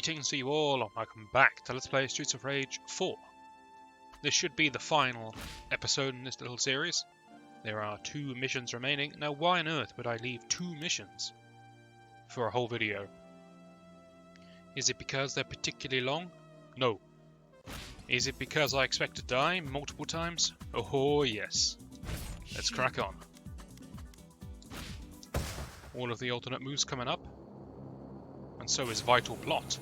Greetings to you all, and welcome back to Let's Play Streets of Rage 4. This should be the final episode in this little series. There are 2 missions remaining. Now, why on earth would I leave 2 missions for a whole video? Is it because they're particularly long? No. Is it because I expect to die multiple times? Oh yes. Let's crack on. All of the alternate moves coming up. And so is Vital Plot.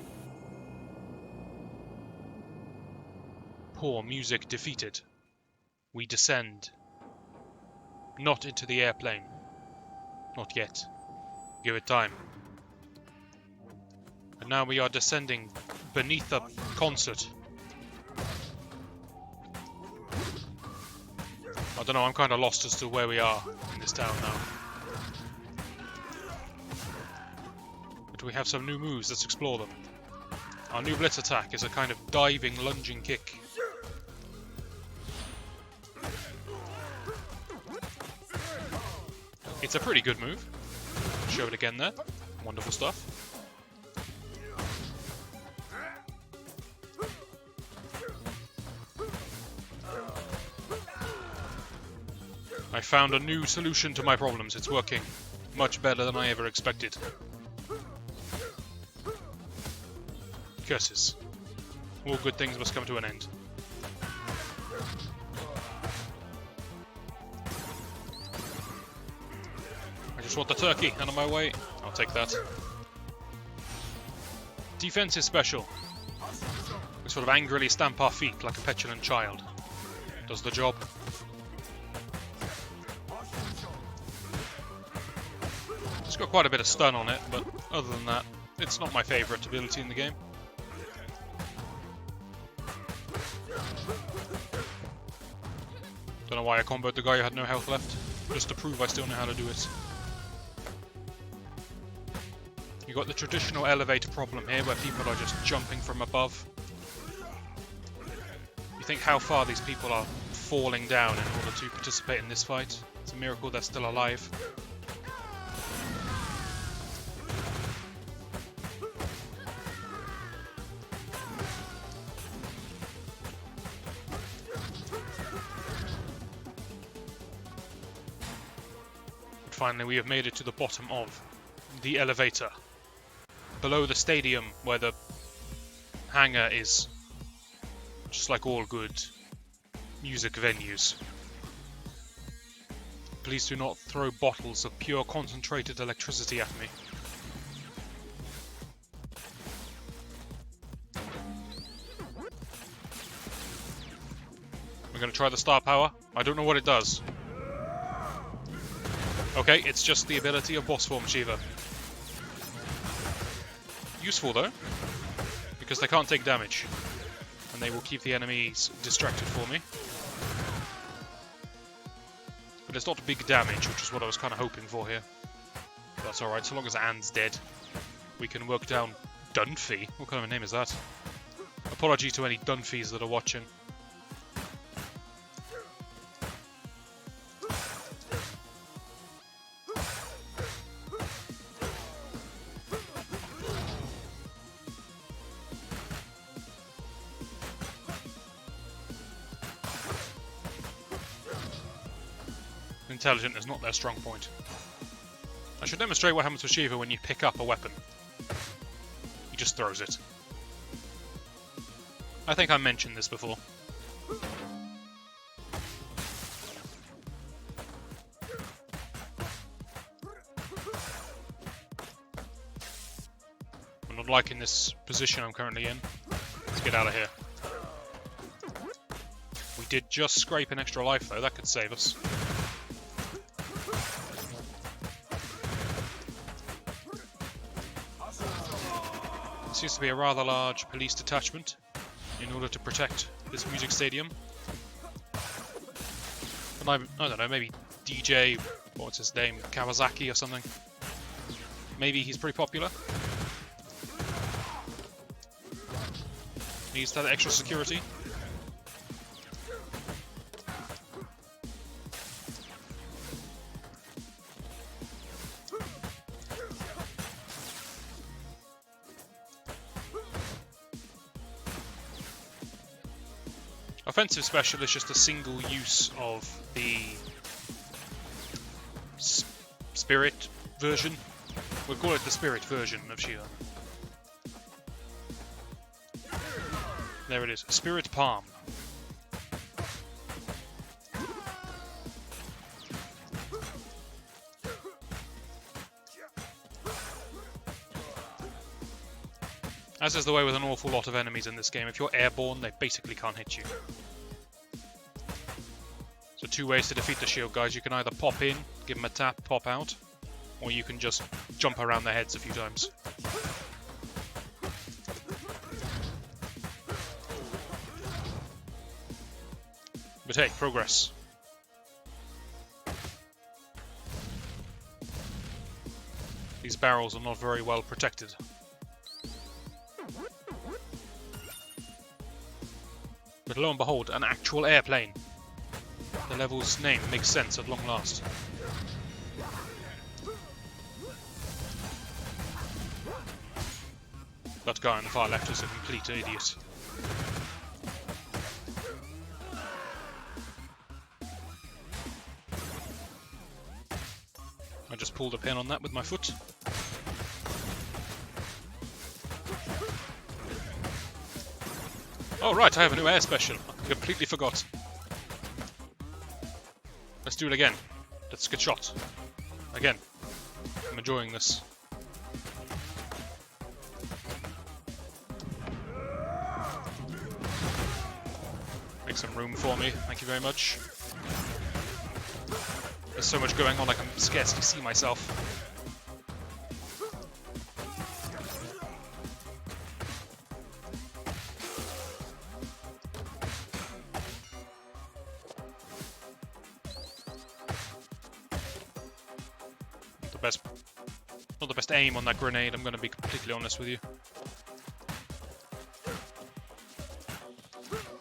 Poor music defeated. We descend. Not into the airplane. Not yet. Give it time. And now we are descending beneath a concert. I don't know, I'm kind of lost as to where we are in this town now. But we have some new moves, let's explore them. Our new blitz attack is a kind of diving, lunging kick. It's a pretty good move. Show it again there. Wonderful stuff. I found a new solution to my problems. It's working much better than I ever expected. Curses. All good things must come to an end. I just want the turkey out of my way. I'll take that. Defensive special. We sort of angrily stamp our feet like a petulant child. Does the job. It's got quite a bit of stun on it, but other than that, it's not my favourite ability in the game. Don't know why I comboed the guy who had no health left, just to prove I still know how to do it. You got the traditional elevator problem here, where people are just jumping from above. You think how far these people are falling down in order to participate in this fight. It's a miracle they're still alive. Finally, we have made it to the bottom of the elevator. Below the stadium, where the hangar is, just like all good music venues. Please do not throw bottles of pure concentrated electricity at me. We're going to try the star power. I don't know what it does. Okay, it's just the ability of boss form Shiva. Useful though, because they can't take damage, and they will keep the enemies distracted for me. But it's not big damage, which is what I was kind of hoping for here. But that's alright, so long as Anne's dead, we can work down Dunphy. What kind of a name is that? Apology to any Dunphys that are watching. Intelligent is not their strong point. I should demonstrate what happens with Shiva when you pick up a weapon. He just throws it. I think I mentioned this before. I'm not liking this position I'm currently in. Let's get out of here. We did just scrape an extra life though, that could save us. Seems to be a rather large police detachment in order to protect this music stadium. And I don't know, maybe DJ, what's his name, Kawasaki or something. Maybe he's pretty popular. Needs that extra security. offensive special is just a single use of the spirit version. We'll call it the spirit version of Shiva. There it is, Spirit Palm. As is the way with an awful lot of enemies in this game, if you're airborne, they basically can't hit you. So two ways to defeat the shield guys. You can either pop in, give them a tap, pop out, or you can just jump around their heads a few times. But hey, progress. These barrels are not very well protected. But lo and behold, an actual airplane. The level's name makes sense at long last. That guy on the far left is a complete idiot. I just pulled a pin on that with my foot. Oh right, I have a new air special. I completely forgot. Let's do it again. Let's get shot. Again. I'm enjoying this. Make some room for me, thank you very much. There's so much going on I can scarcely see myself. Not the best aim on that grenade, I'm going to be completely honest with you.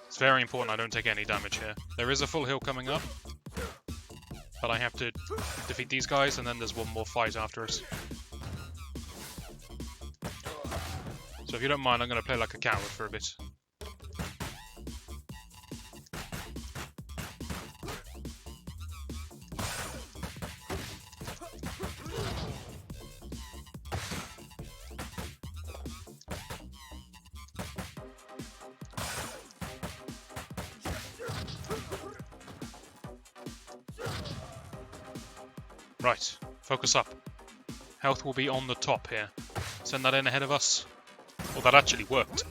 It's very important I don't take any damage here. There is a full hill coming up, but I have to defeat these guys and then there's one more fight after us. So if you don't mind, I'm going to play like a coward for a bit. Right, focus up. Health will be on the top here. Send that in ahead of us. Well, that actually worked.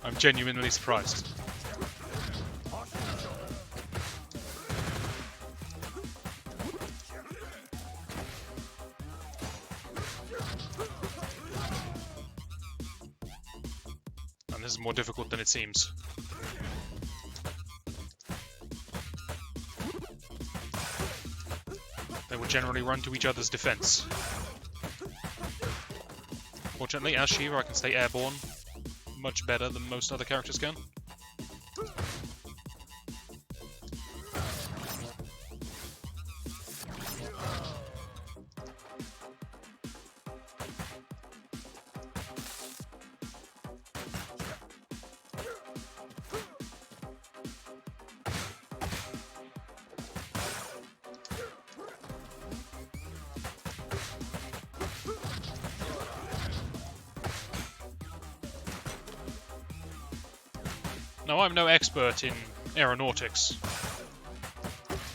I'm genuinely surprised. And this is more difficult than it seems. They will generally run to each other's defense. Fortunately, as Shiva, I can stay airborne much better than most other characters can. Now, I'm no expert in aeronautics,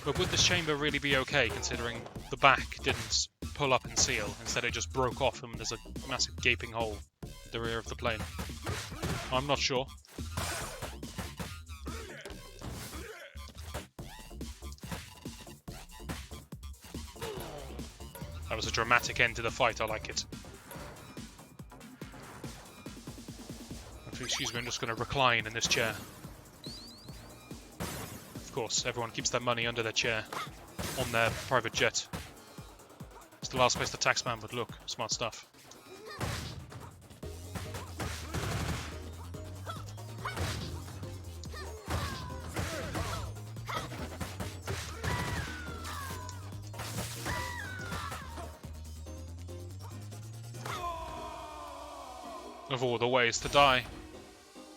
but would this chamber really be okay considering the back didn't pull up and seal, instead it just broke off and there's a massive gaping hole at the rear of the plane? I'm not sure. That was a dramatic end to the fight, I like it. Excuse me, I'm just going to recline in this chair. Of course, everyone keeps their money under their chair, on their private jet. It's the last place the taxman would look. Smart stuff. Of all the ways to die.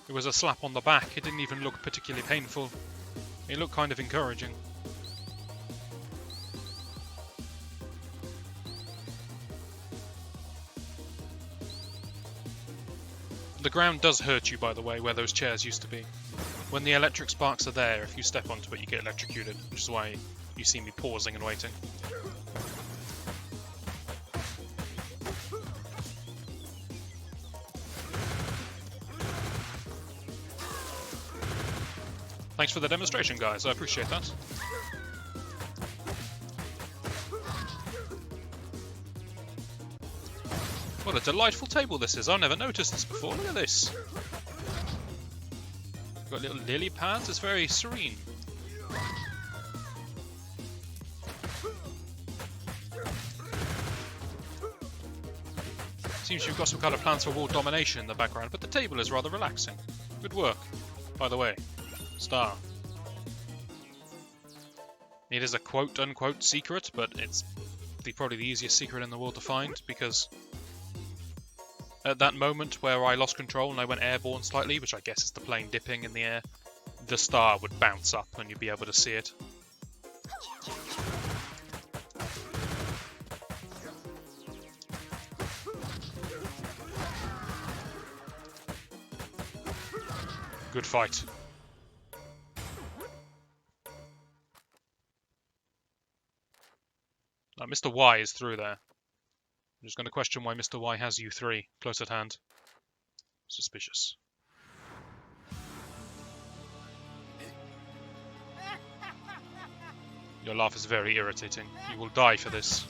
It was a slap on the back. It didn't even look particularly painful. It looked kind of encouraging. The ground does hurt you, by the way, where those chairs used to be. When the electric sparks are there, if you step onto it, you get electrocuted, which is why you see me pausing and waiting. Thanks for the demonstration, guys. I appreciate that. What a delightful table this is. I've never noticed this before. Look at this. Got little lily pads. It's very serene. Seems you've got some kind of plans for world domination in the background, but the table is rather relaxing. Good work, by the way. Star. It is a quote-unquote secret, but it's probably the easiest secret in the world to find, because at that moment where I lost control and I went airborne slightly, which I guess is the plane dipping in the air, the star would bounce up and you'd be able to see it. Good fight. Mr. Y is through there. I'm just going to question why Mr. Y has you three close at hand. Suspicious. Your laugh is very irritating. You will die for this.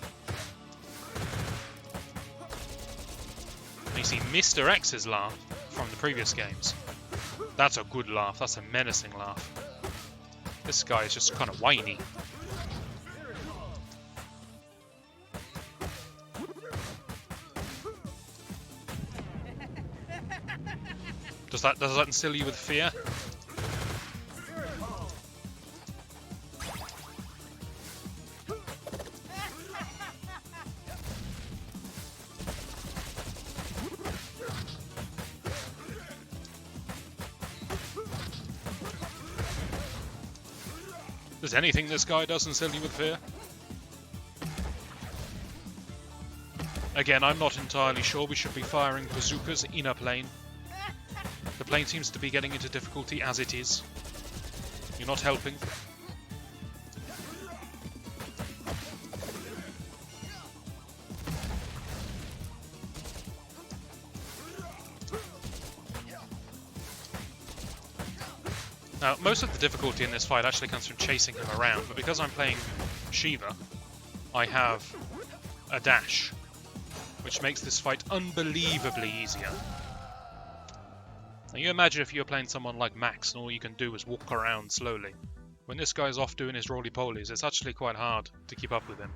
And you see Mr. X's laugh from the previous games. That's a good laugh. That's a menacing laugh. This guy is just kind of whiny. Does that instill you with fear? Does anything this guy does instill you with fear? Again, I'm not entirely sure we should be firing bazookas in a plane. The plane seems to be getting into difficulty as it is. You're not helping. Now, most of the difficulty in this fight actually comes from chasing him around, but because I'm playing Shiva, I have a dash, which makes this fight unbelievably easier. Now you imagine if you're playing someone like Max and all you can do is walk around slowly. When this guy's off doing his roly-polies, it's actually quite hard to keep up with him.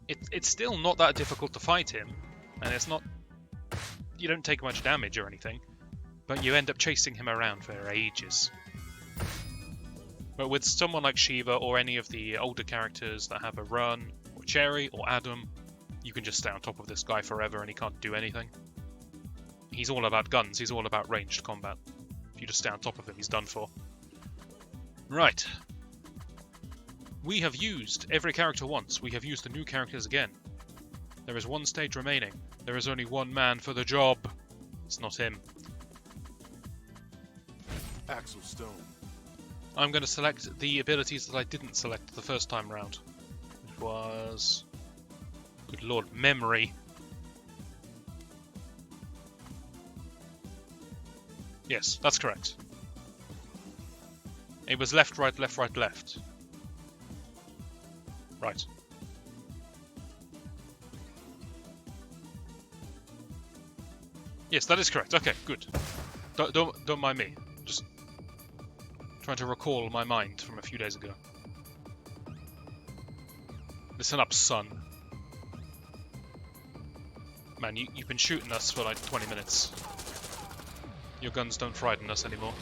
It's still not that difficult to fight him, and it's not... You don't take much damage or anything, but you end up chasing him around for ages. But with someone like Shiva or any of the older characters that have a run, or Cherry or Adam, you can just stay on top of this guy forever and he can't do anything. He's all about guns, he's all about ranged combat. If you just stay on top of him, he's done for. Right. We have used every character once. We have used the new characters again. There is one stage remaining. There is only one man for the job. It's not him. Axel Stone. I'm going to select the abilities that I didn't select the first time round. Which was... Good lord, memory. Yes, that's correct. It was left, right, left, right, left. Right. Yes, that is correct. Okay, good. Don't mind me. Just trying to recall my mind from a few days ago. Listen up, son. Man, you've been shooting us for like 20 minutes. Your guns don't frighten us anymore.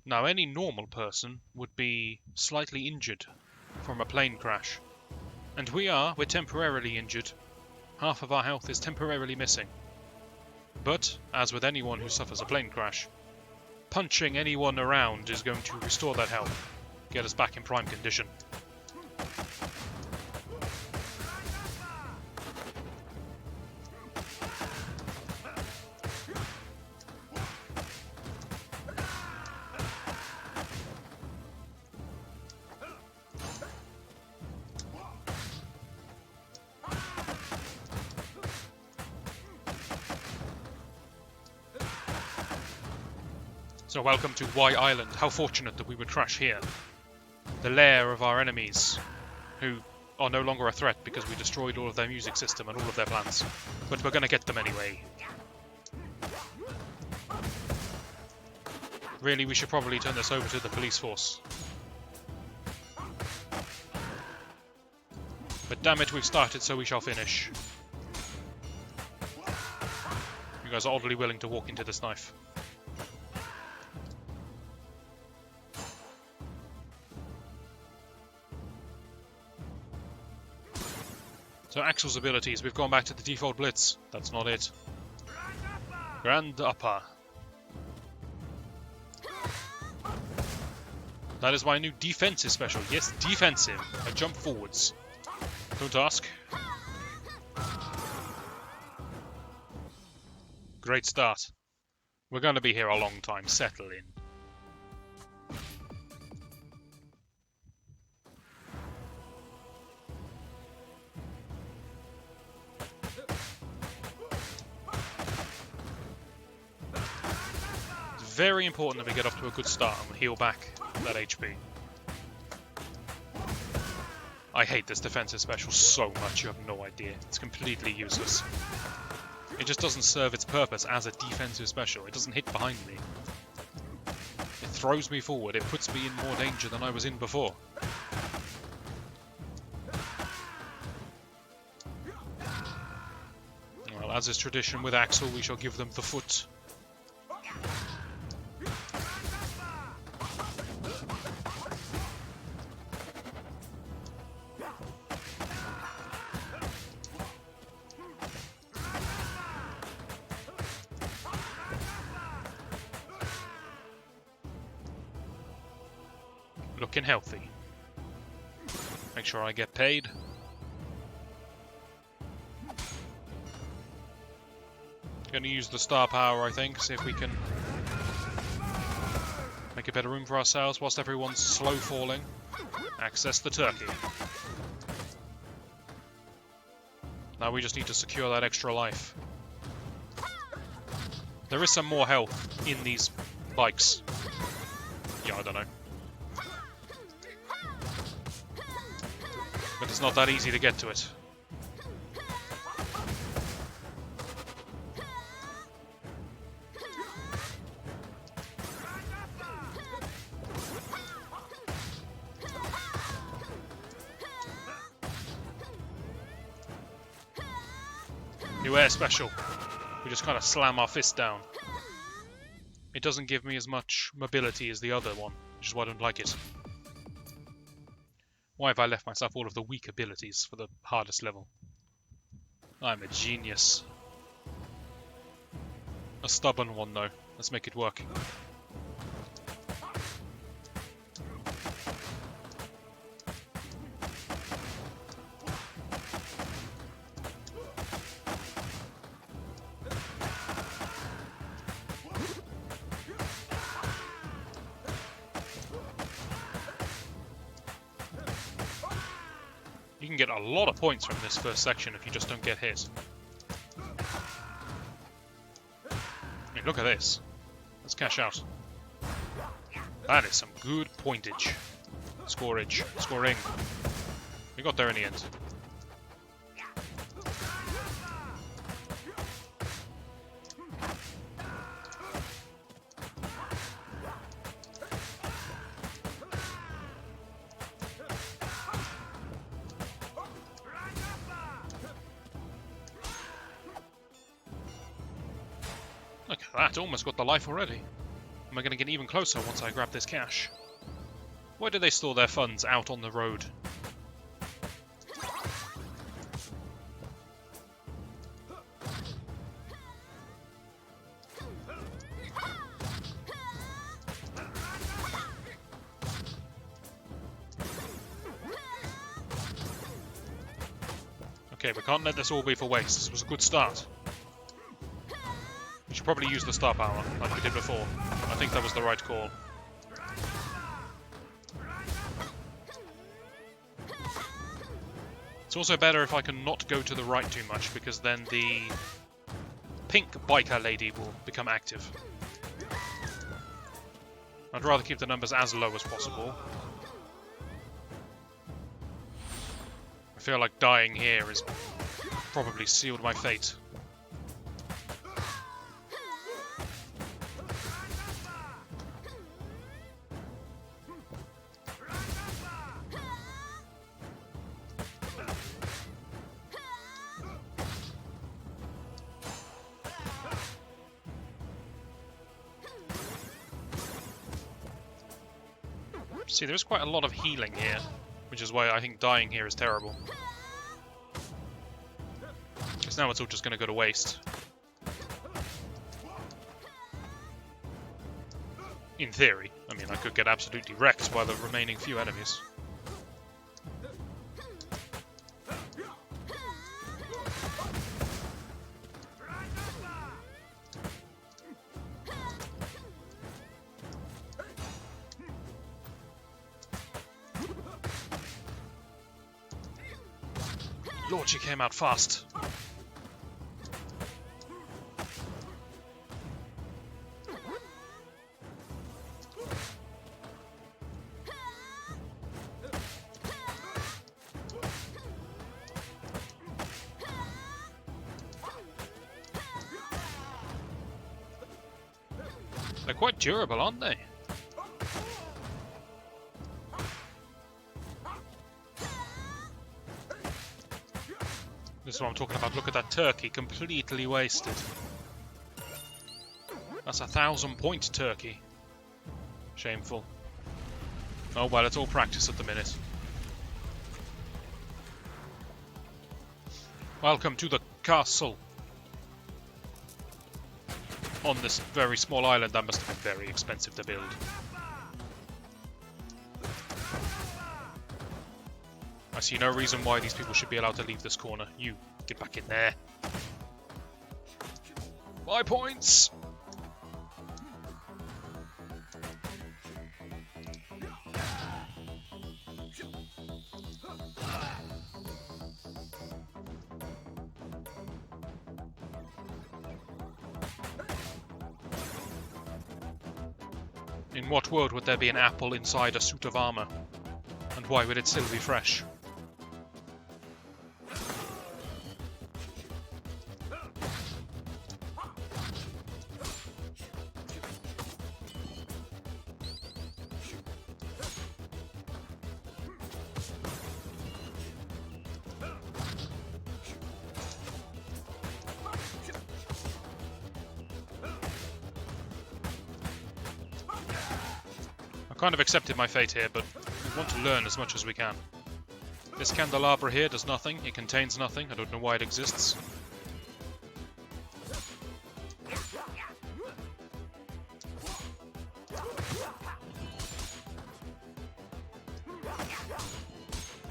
Now, any normal person would be slightly injured from a plane crash, And we're temporarily injured. Half of our health is temporarily missing. But, as with anyone who suffers a plane crash, punching anyone around is going to restore that health, get us back in prime condition. So welcome to Y Island. How fortunate that we would crash here. The lair of our enemies, who are no longer a threat because we destroyed all of their music system and all of their plans. But we're gonna get them anyway. Really, we should probably turn this over to the police force. But damn it, we've started, so we shall finish. You guys are oddly willing to walk into this knife. So Axel's abilities, we've gone back to the default blitz. That's not it. Grand upper. That is my new defensive special. Yes, defensive. I jump forwards. Don't ask. Great start. We're going to be here a long time. Settle in. Very important that we get off to a good start and heal back that HP. I hate this defensive special so much, you have no idea. It's completely useless. It just doesn't serve its purpose as a defensive special. It doesn't hit behind me. It throws me forward. It puts me in more danger than I was in before. Well, as is tradition with Axel, we shall give them the foot. Looking healthy. Make sure I get paid. Going to use the star power, I think, see if we can make a better room for ourselves whilst everyone's slow falling. Access the turkey. Now we just need to secure that extra life. There is some more health in these bikes. Yeah, I don't know. But it's not that easy to get to it. New air special. We just kind of slam our fist down. It doesn't give me as much mobility as the other one, which is why I don't like it. Why have I left myself all of the weak abilities for the hardest level? I'm a genius. A stubborn one though. Let's make it work. You can get a lot of points from this first section if you just don't get hit. I mean, look at this. Let's cash out. That is some good pointage. Scoring. We got there in the end. Look at that, almost got the life already. Am I going to get even closer once I grab this cash? Why do they store their funds out on the road? Okay, we can't let this all be for waste. This was a good start. We should probably use the star power, like we did before. I think that was the right call. It's also better if I can not go to the right too much, because then the pink biker lady will become active. I'd rather keep the numbers as low as possible. I feel like dying here has probably sealed my fate. See, there's quite a lot of healing here, which is why I think dying here is terrible. Because now it's all just going to go to waste. In theory. I mean, I could get absolutely wrecked by the remaining few enemies. Lord, she came out fast. They're quite durable, aren't they? This is what I'm talking about. Look at that turkey, completely wasted. That's 1,000-point turkey. Shameful. Oh well, it's all practice at the minute. Welcome to the castle. On this very small island that must have been very expensive to build. I see no reason why these people should be allowed to leave this corner. You, get back in there. My points! In what world would there be an apple inside a suit of armor? And why would it still be fresh? Kind of accepted my fate here, but we want to learn as much as we can. This candelabra here does nothing, it contains nothing, I don't know why it exists.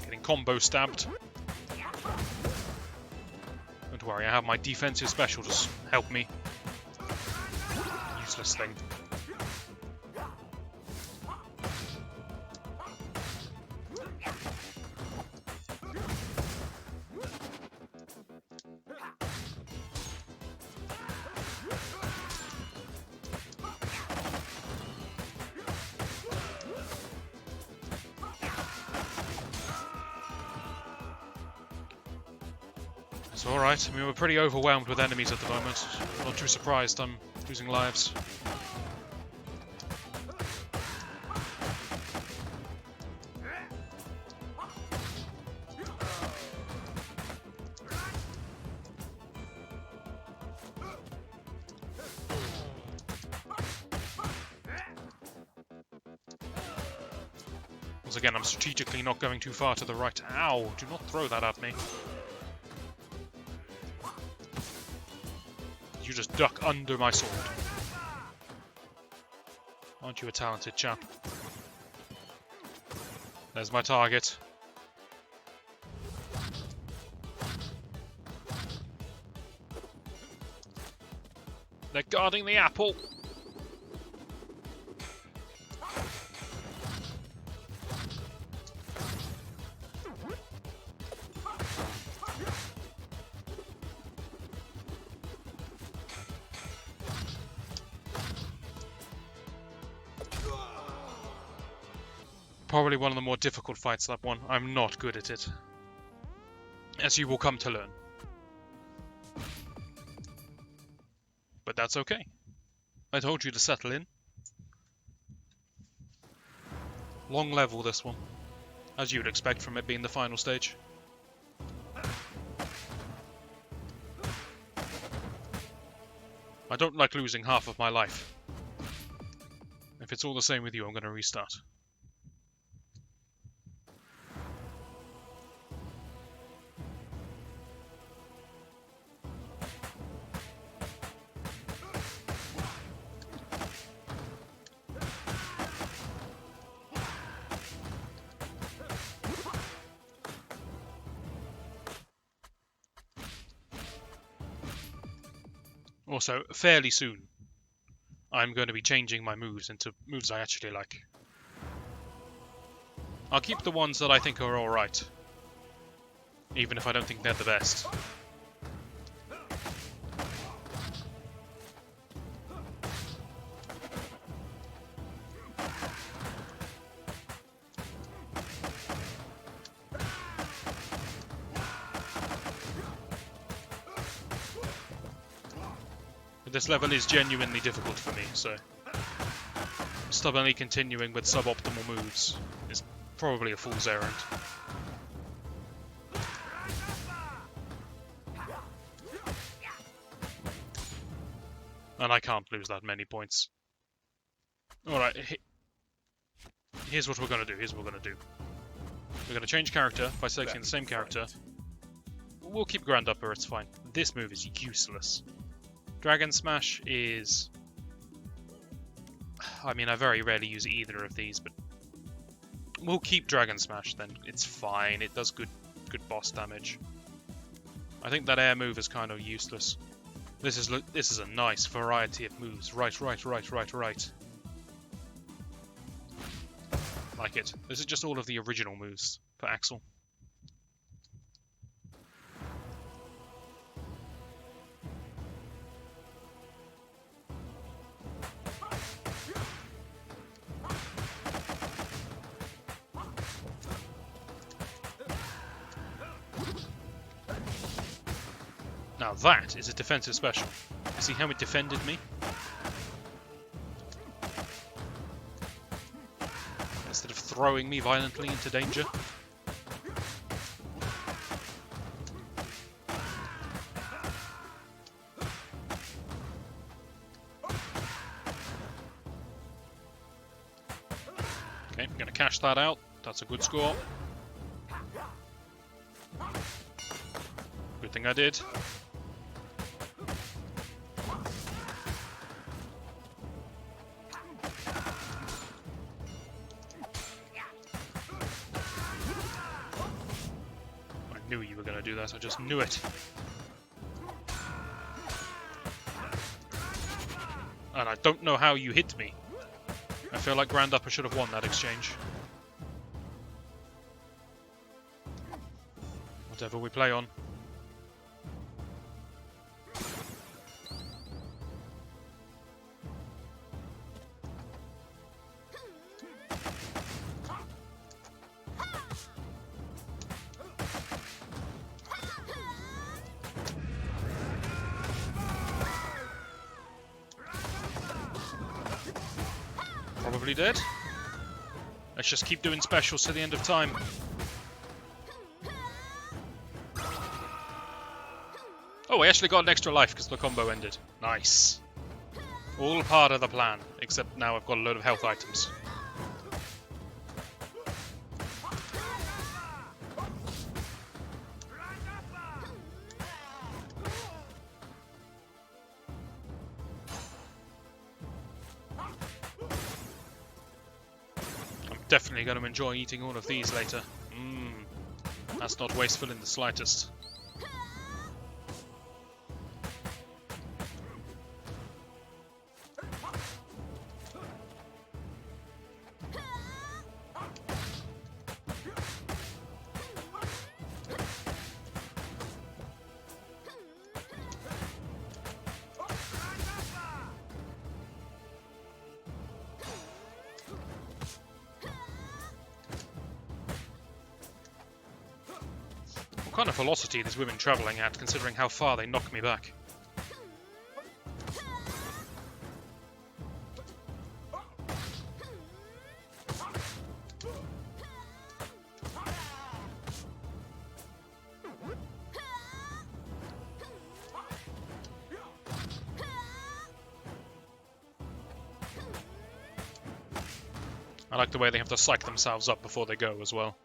Getting combo stabbed. Don't worry, I have my defensive special to help me. Useless thing. It's alright, I mean we're pretty overwhelmed with enemies at the moment. Not too surprised I'm losing lives. Once again, I'm strategically not going too far to the right. Ow! Do not throw that at me. You just duck under my sword. Aren't you a talented chap? There's my target. They're guarding the apple. Probably one of the more difficult fights, that one. I'm not good at it, as you will come to learn. But that's okay. I told you to settle in. Long level, this one, as you would expect from it being the final stage. I don't like losing half of my life. If it's all the same with you, I'm going to restart. Also, fairly soon, I'm going to be changing my moves into moves I actually like. I'll keep the ones that I think are alright, even if I don't think they're the best. This level is genuinely difficult for me, so stubbornly continuing with suboptimal moves is probably a fool's errand. And I can't lose that many points. Alright, here's what we're going to do, We're going to change character by selecting the same character. We'll keep Grand Upper, it's fine. This move is useless. Dragon Smash is... I mean, I very rarely use either of these, but we'll keep Dragon Smash then. It's fine. It does good boss damage. I think that air move is kind of useless. This is a nice variety of moves. Right. Like it. This is just all of the original moves for Axel. Now that is a defensive special. You see how it defended me? Instead of throwing me violently into danger. Okay, I'm going to cash that out. That's a good score. Good thing I did. I knew you were going to do that, I just knew it. And I don't know how you hit me. I feel like Grand Upper should have won that exchange. Whatever we play on. Probably dead. Let's just keep doing specials to the end of time. Oh, I actually got an extra life because the combo ended. Nice. All part of the plan, except now I've got a load of health items. Definitely going to enjoy eating all of these later. That's not wasteful in the slightest. kind of velocity these women travelling at, considering how far they knock me back. I like the way they have to psych themselves up before they go as well.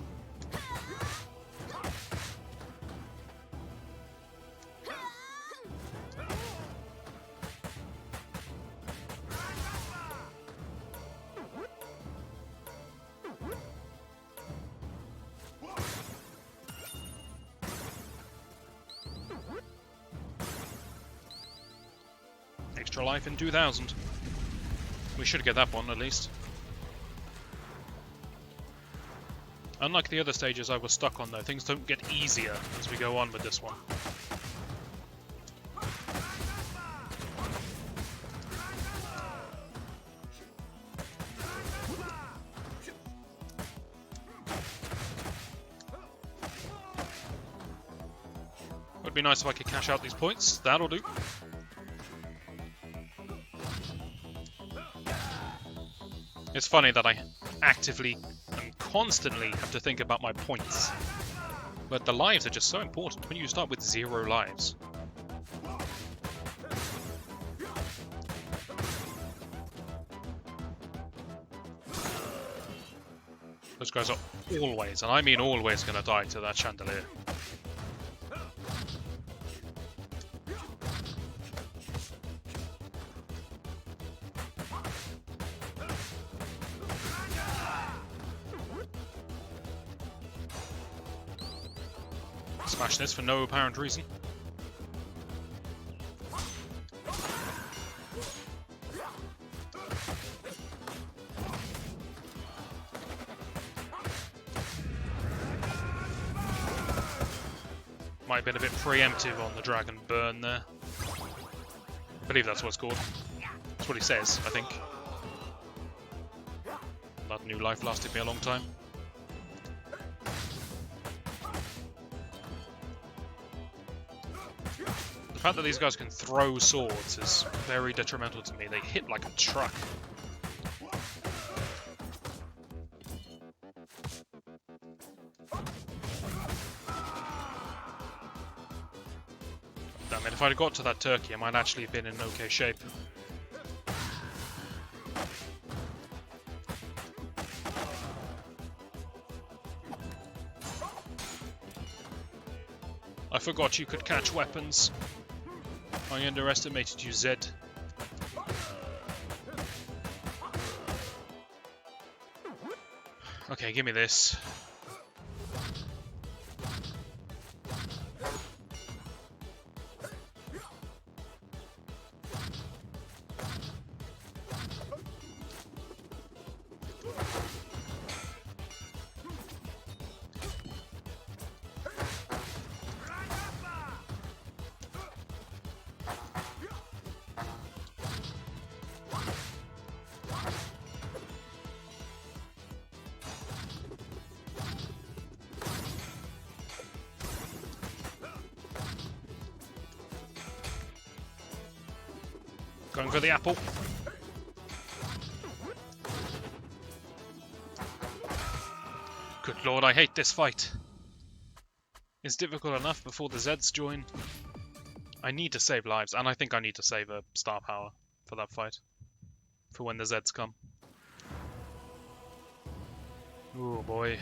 Extra life in 2000. We should get that one at least. Unlike the other stages I was stuck on though, things don't get easier as we go on with this one. Would be nice if I could cash out these points, that'll do. It's funny that I actively and constantly have to think about my points. But the lives are just so important when you start with 0 lives. Those guys are always, and I mean always, going to die to that chandelier. Smash this for no apparent reason. Might have been a bit preemptive on the dragon burn there. I believe that's what it's called. That's what he says, I think. That new life lasted me a long time. The fact that these guys can throw swords is very detrimental to me. They hit like a truck. Damn it, if I'd have got to that turkey, I might actually have been in okay shape. I forgot you could catch weapons. I underestimated you, Zed. Okay, give me this. Going for the apple. Good lord, I hate this fight. It's difficult enough before the Zeds join. I need to save lives, and I think I need to save a star power for that fight. For when the Zeds come. Oh boy.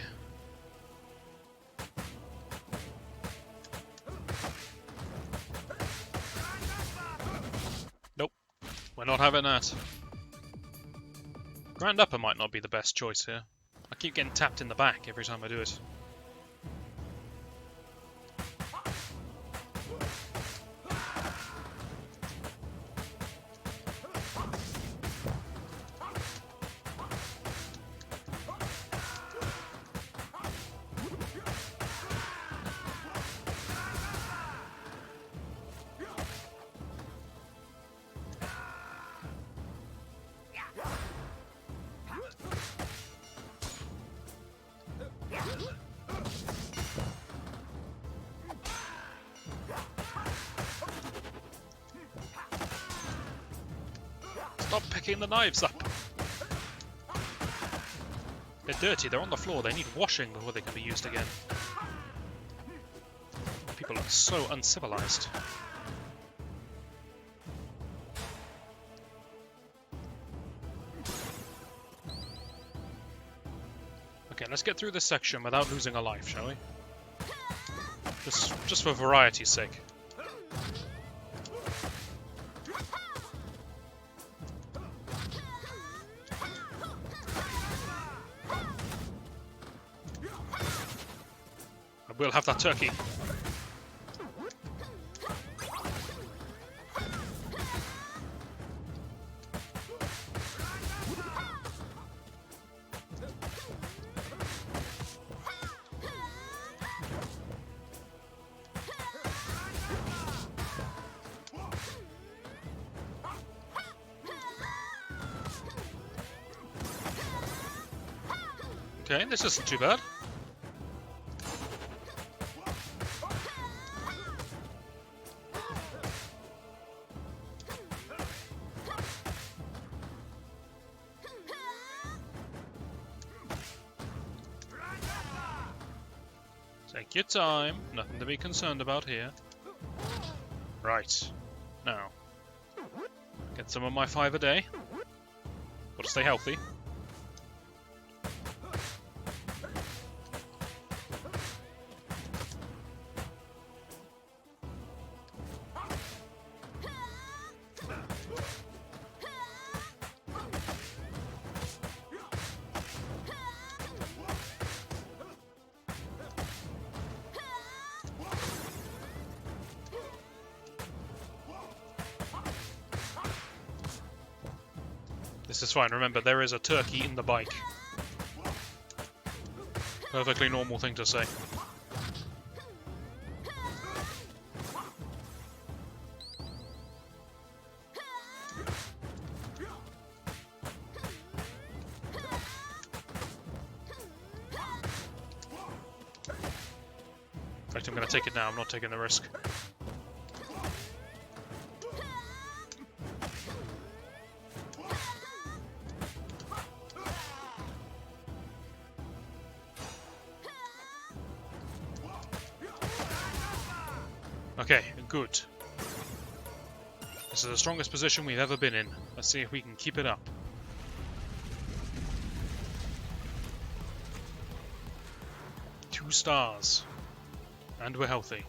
We're not having that. Grand upper might not be the best choice here. I keep getting tapped in the back every time I do it. Stop picking the knives up! They're dirty, they're on the floor, they need washing before they can be used again. People are so uncivilized. Okay, let's get through this section without losing a life, shall we? Just for variety's sake. I will have that turkey. Okay, this isn't too bad. Take your time, nothing to be concerned about here. Right, now, get some of my 5 a day. Gotta stay healthy. This is fine, remember, there is a turkey in the bike. Perfectly normal thing to say. In fact, I'm going to take it now, I'm not taking the risk. Okay, good. This is the strongest position we've ever been in. Let's see if we can keep it up. Two stars. And we're healthy.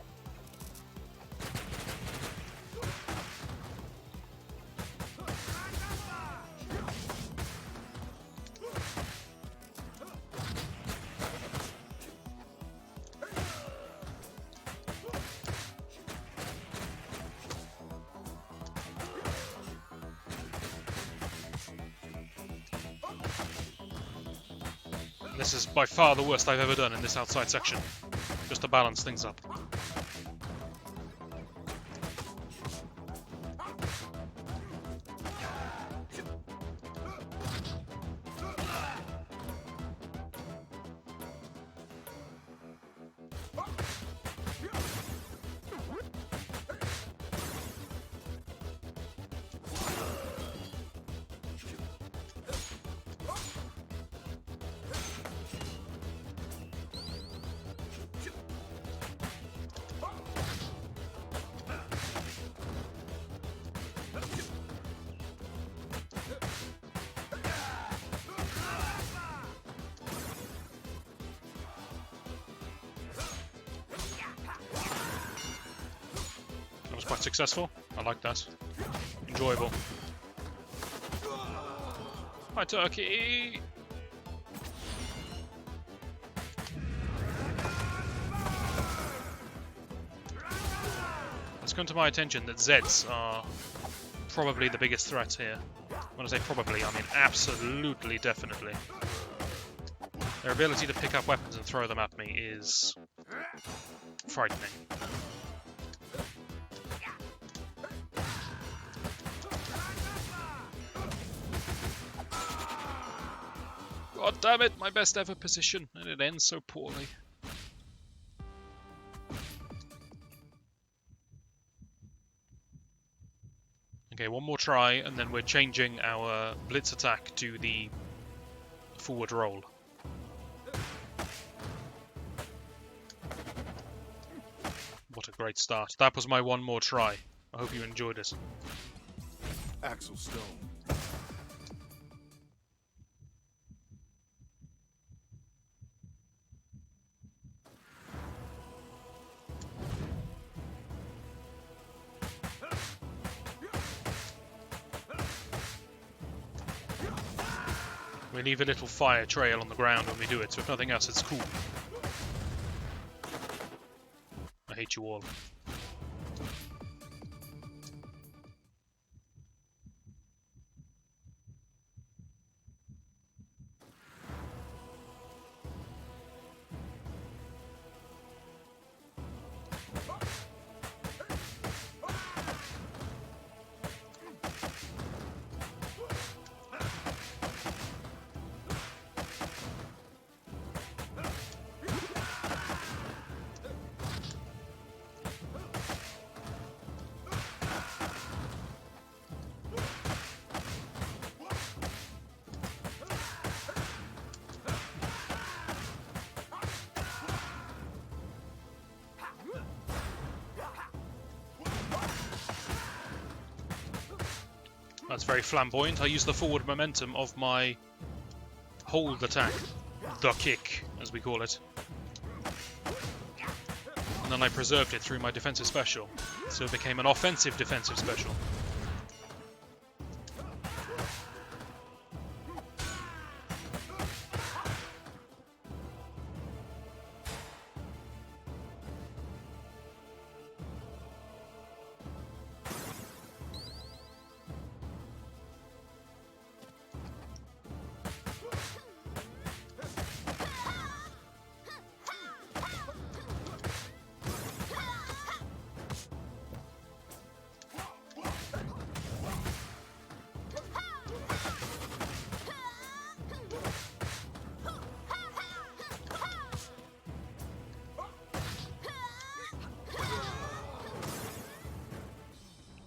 This is by far the worst I've ever done in this outside section, just to balance things up. Quite successful. I like that. Enjoyable. Hi, turkey! It's come to my attention that Zeds are probably the biggest threat here. When I say probably, I mean absolutely, definitely. Their ability to pick up weapons and throw them at me is frightening. God damn it, my best ever position, and it ends so poorly. Okay, one more try, and then we're changing our blitz attack to the forward roll. What a great start. That was my one more try. I hope you enjoyed it. Axel Stone. We leave a little fire trail on the ground when we do it, so if nothing else, it's cool. I hate you all. That's very flamboyant. I use the forward momentum of my hold attack, the kick, as we call it. And then I preserved it through my defensive special, so it became an offensive defensive special.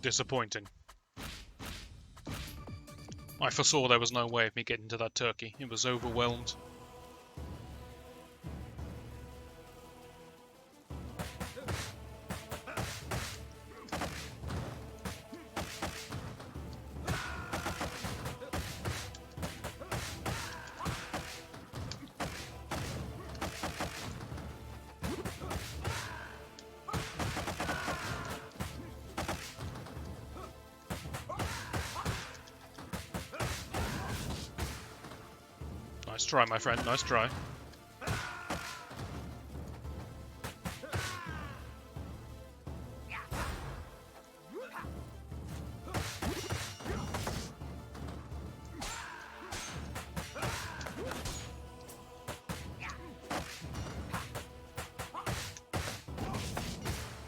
Disappointing. I foresaw there was no way of me getting to that turkey. It was overwhelmed. Nice try, my friend. Nice try.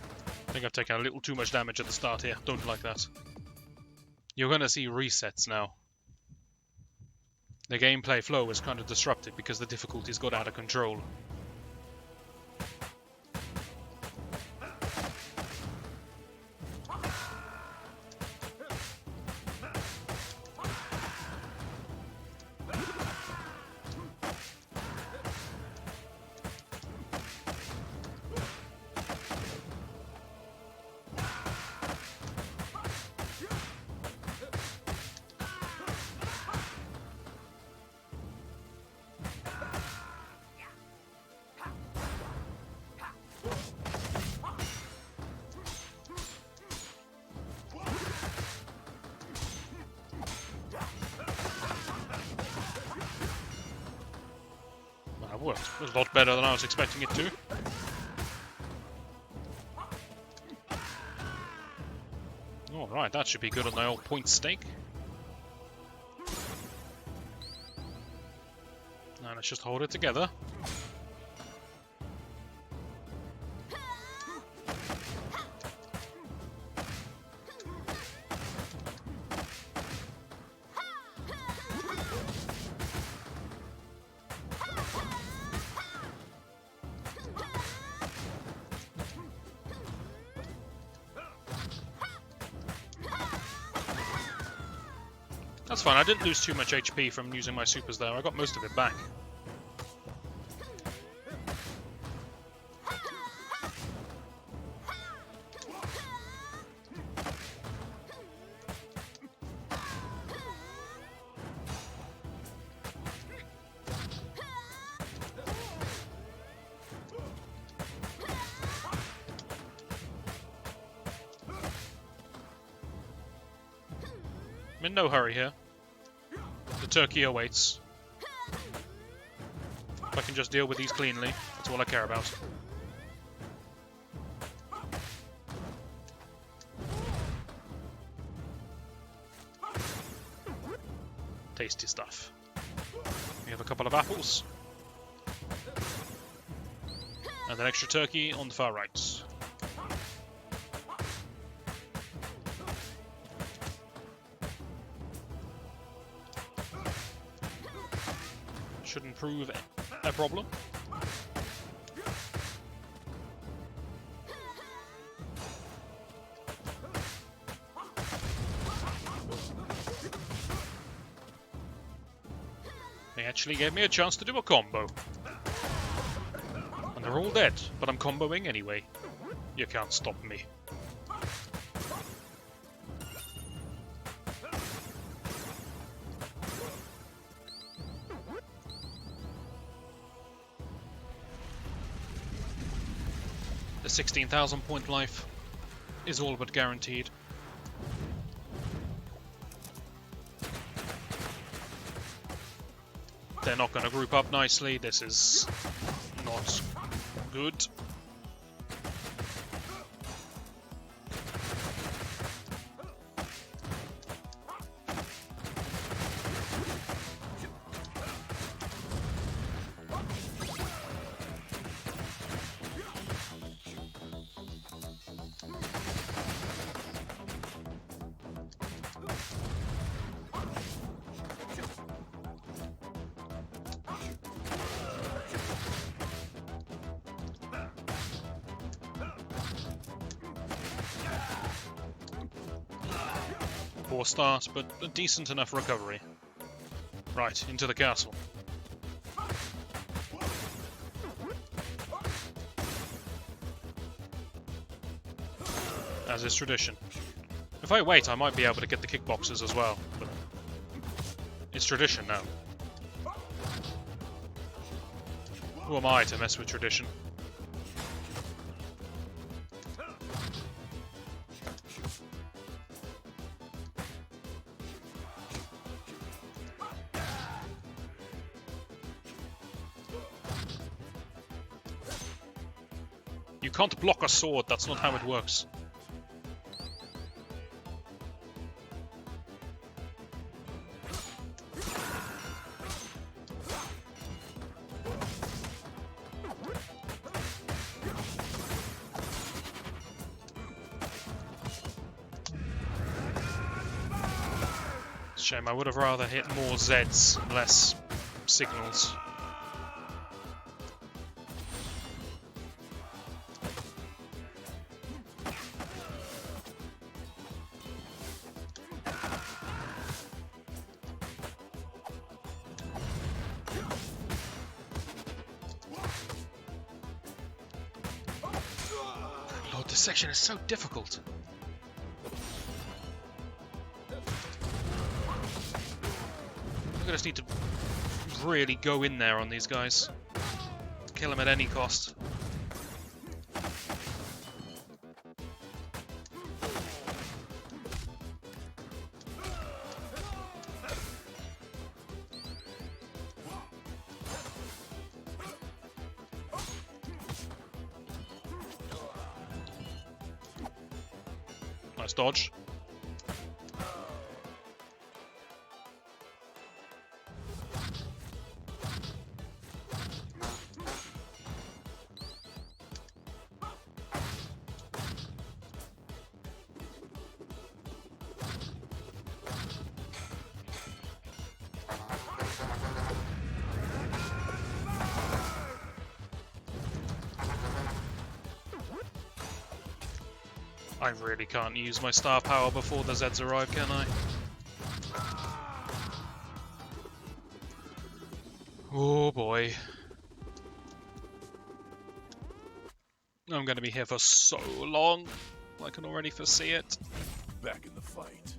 I think I've taken a little too much damage at the start here. Don't like that. You're going to see resets now. The gameplay flow is kind of disrupted because the difficulties got out of control. That worked. It was a lot better than I was expecting it to. Alright, that should be good on the old point stake. Now let's just hold it together. That's fine, I didn't lose too much HP from using my supers there. I got most of it back. I'm in no hurry here. The turkey awaits. If I can just deal with these cleanly, that's all I care about. Tasty stuff. We have a couple of apples. And an extra turkey on the far right. Shouldn't prove a problem. They actually gave me a chance to do a combo. And they're all dead, but I'm comboing anyway. You can't stop me. The 16,000 point life is all but guaranteed. They're not going to group up nicely. This is not good. Poor start, but a decent enough recovery. Right, into the castle. As is tradition. If I wait, I might be able to get the kickboxers as well, but it's tradition now. Who am I to mess with tradition? You can't block a sword, that's not how it works. Shame, I would have rather hit more Zs and less signals. Lord, this section is so difficult. I just need to really go in there on these guys. Kill them at any cost. Nice dodge. I really can't use my star power before the Zeds arrive, can I? Oh boy. I'm going to be here for so long. I can already foresee it. Back in the fight.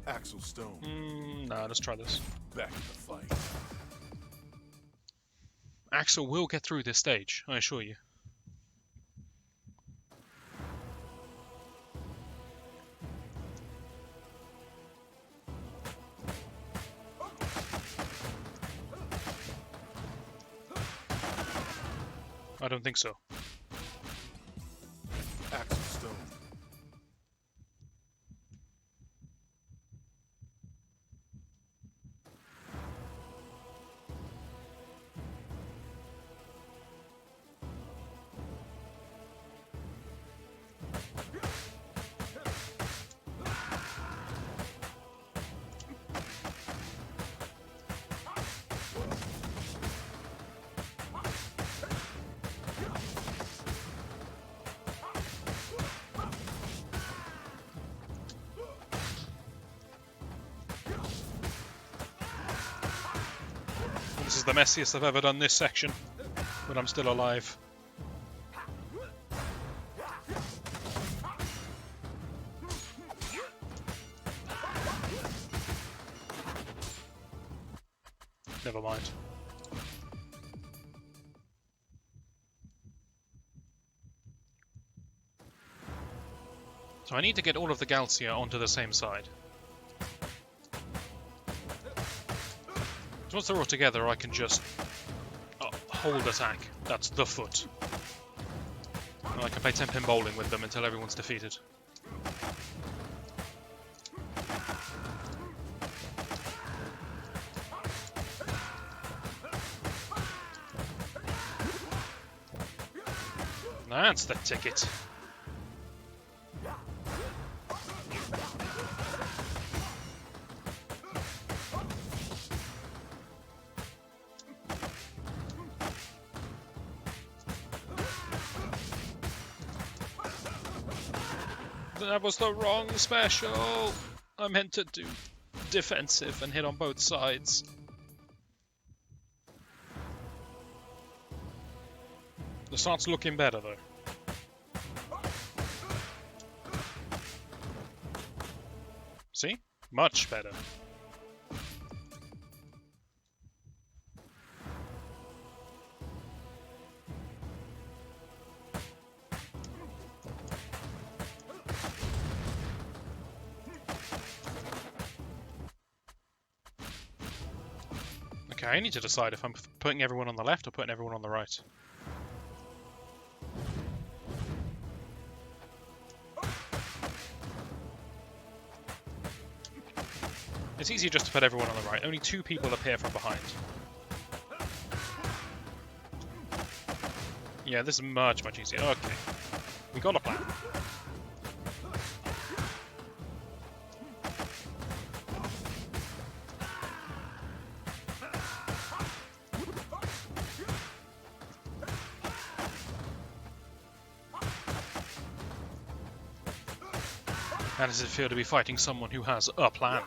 Axel Stone. Nah, let's try this. Back in the fight. Axel will get through this stage, I assure you. I don't think so. Axel Stone. This is the messiest I've ever done this section, but I'm still alive. Never mind. So I need to get all of the Galcia onto the same side. So once they're all together, I can just hold attack. That's the foot. And I can play 10-pin bowling with them until everyone's defeated. That's the ticket. That was the wrong special. I meant to do defensive and hit on both sides. The start's looking better though. See? Much better. Okay, I need to decide if I'm putting everyone on the left or putting everyone on the right. It's easier just to put everyone on the right. Only 2 people appear from behind. Yeah, this is much, much easier. Okay. We got a plan. How does it feel to be fighting someone who has a plan?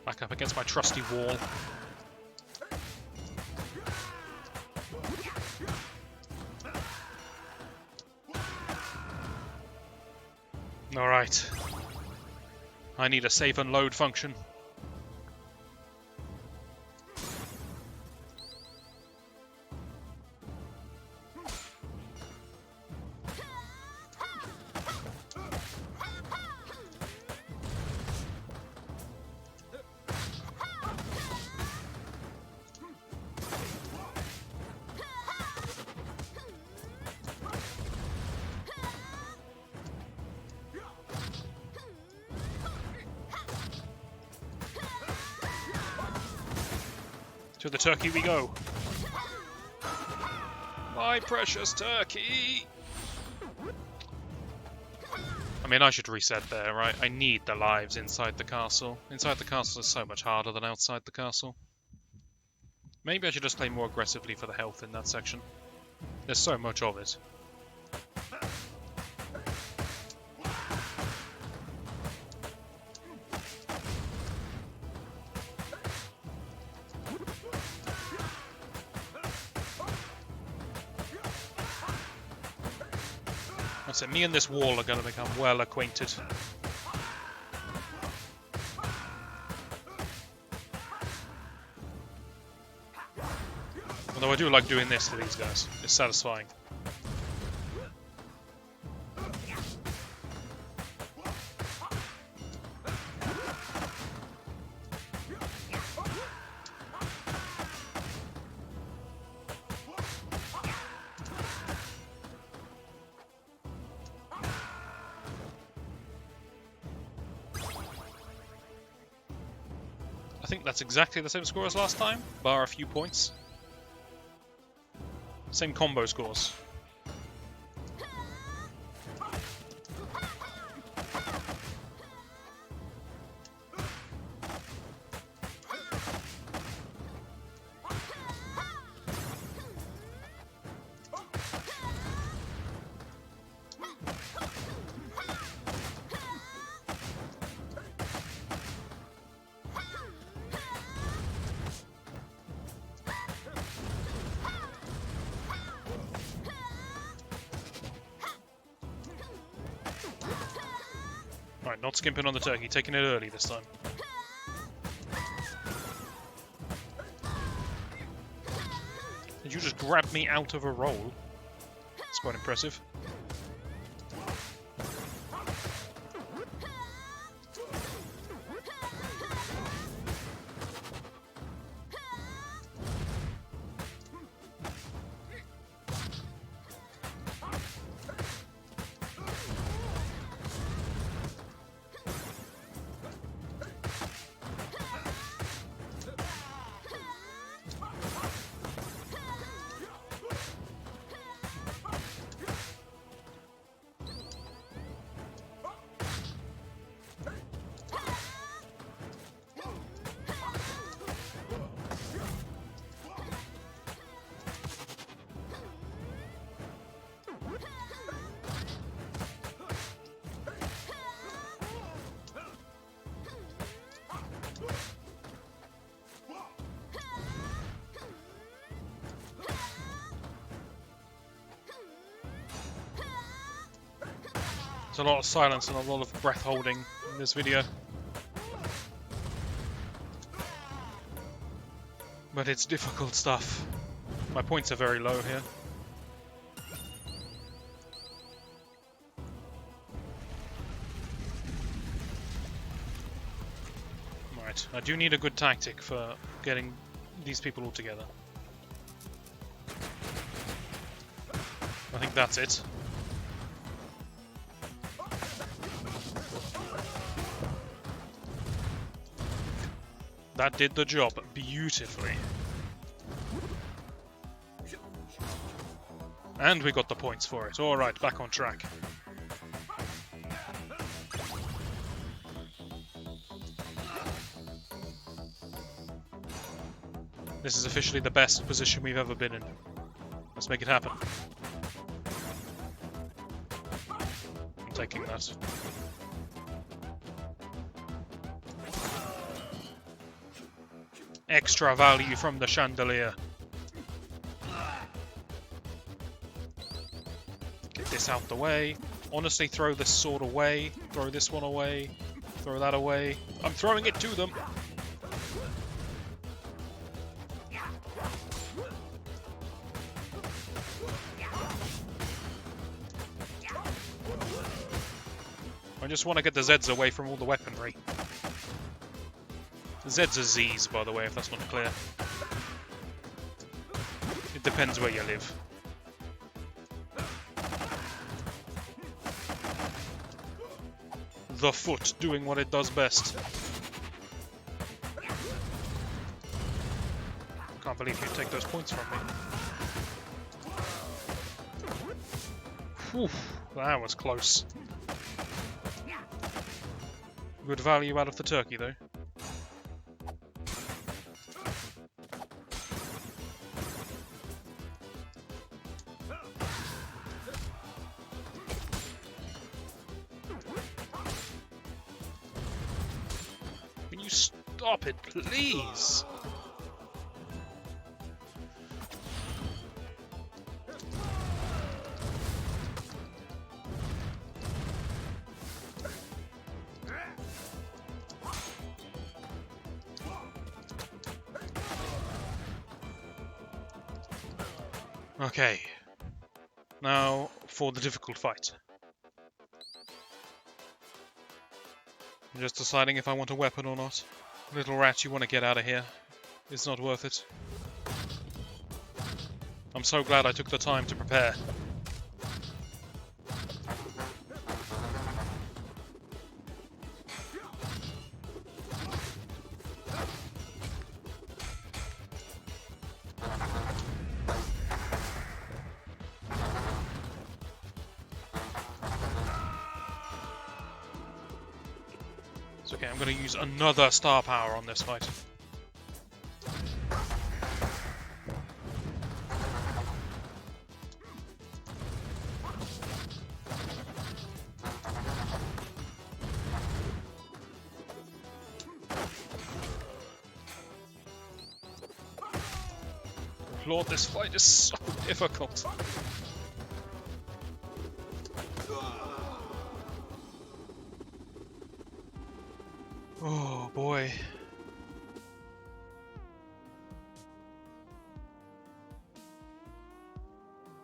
Back up against my trusty wall. Alright. I need a save and load function. To the turkey we go. My precious turkey! I'm mean, I should reset there, right? I need the lives inside the castle. Inside the castle is so much harder than outside the castle. Maybe I should just play more aggressively for the health in that section. There's so much of it. That's it, me and this wall are going to become well acquainted. Although I do like doing this to these guys. It's satisfying. I think that's exactly the same score as last time, bar a few points. Same combo scores. Right, not skimping on the turkey, taking it early this time. Did you just grab me out of a roll? It's quite impressive. There's a lot of silence and a lot of breath holding in this video. But it's difficult stuff. My points are very low here. Right, I do need a good tactic for getting these people all together. I think that's it. That did the job beautifully. And we got the points for it. Alright, back on track. This is officially the best position we've ever been in. Let's make it happen. I'm taking that. Extra value from the chandelier. Get this out the way. Honestly, throw this sword away. Throw this one away. Throw that away. I'm throwing it to them. I just want to get the Zeds away from all the weaponry. Zeds are Z's, by the way, if that's not clear. It depends where you live. The foot doing what it does best. Can't believe you take those points from me. Whew, that was close. Good value out of the turkey, though. Can you stop it, please? Okay. Now for the difficult fight. I'm just deciding if I want a weapon or not. Little rat, you want to get out of here. It's not worth it. I'm so glad I took the time to prepare. It's okay, I'm going to use another star power on this fight. Lord, this fight is so difficult. Oh boy.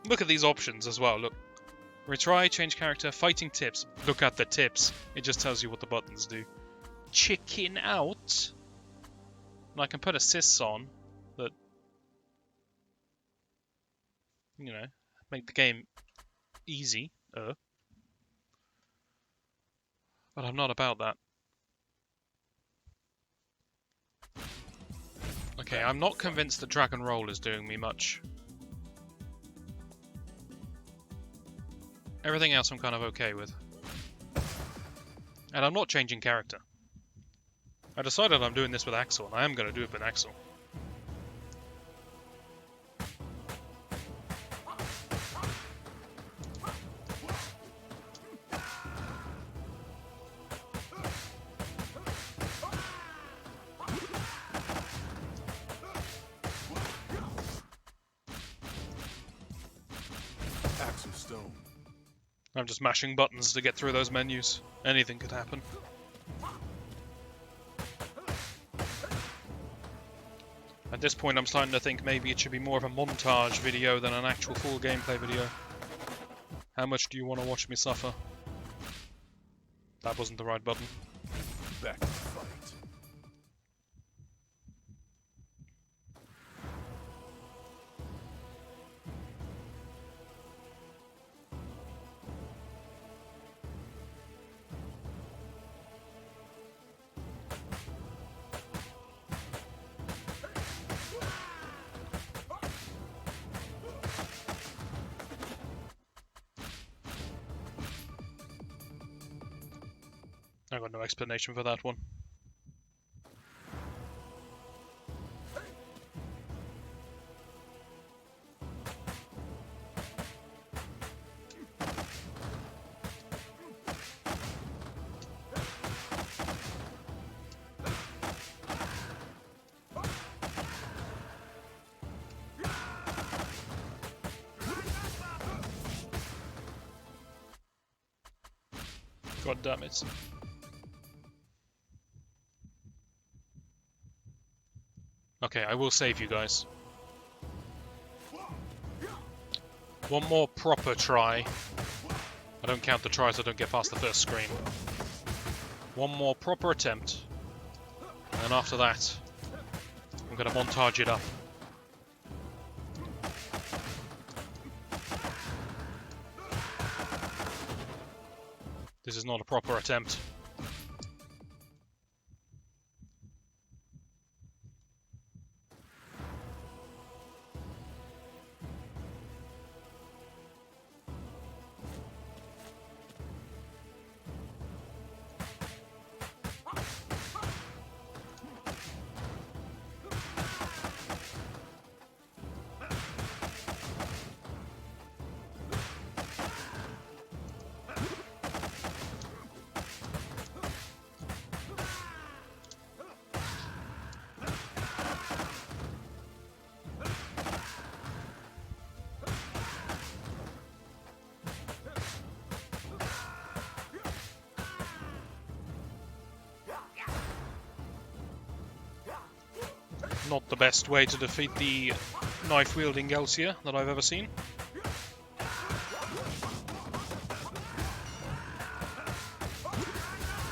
Look at these options as well, look. Retry, change character, fighting tips. Look at the tips. It just tells you what the buttons do. Chicken out. And I can put assists on that, you know, make the game easy. But I'm not about that. Okay, I'm not convinced that Dragon Roll is doing me much. Everything else I'm kind of okay with. And I'm not changing character. I decided I'm doing this with Axel, and I am going to do it with Axel. Axel stone. I'm just mashing buttons to get through those menus. Anything could happen. At this point I'm starting to think maybe it should be more of a montage video than an actual full gameplay video. How much do you want to watch me suffer? That wasn't the right button. Back in the fight. I got no explanation for that one. God damn it. Okay, I will save you guys. One more proper try. I don't count the tries I don't get past the first screen. One more proper attempt. And then after that, I'm going to montage it up. This is not a proper attempt. Not the best way to defeat the knife-wielding Gelsia that I've ever seen.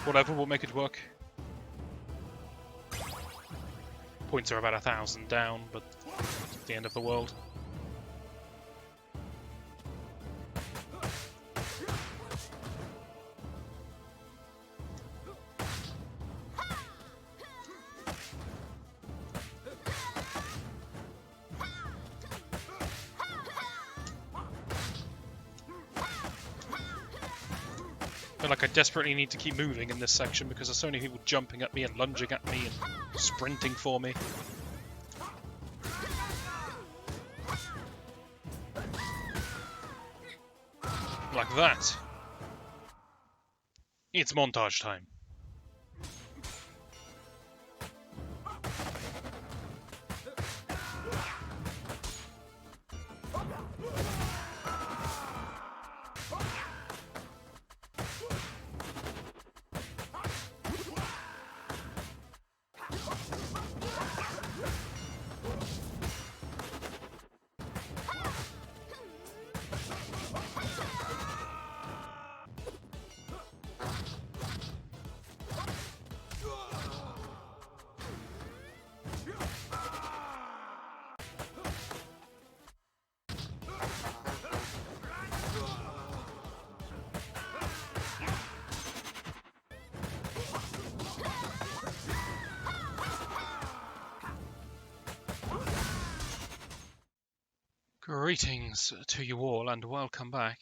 Whatever, we'll make it work. Points are about 1,000 down, but it's the end of the world. I feel like I desperately need to keep moving in this section because there's so many people jumping at me and lunging at me and sprinting for me. Like that. It's montage time. Greetings to you all and welcome back.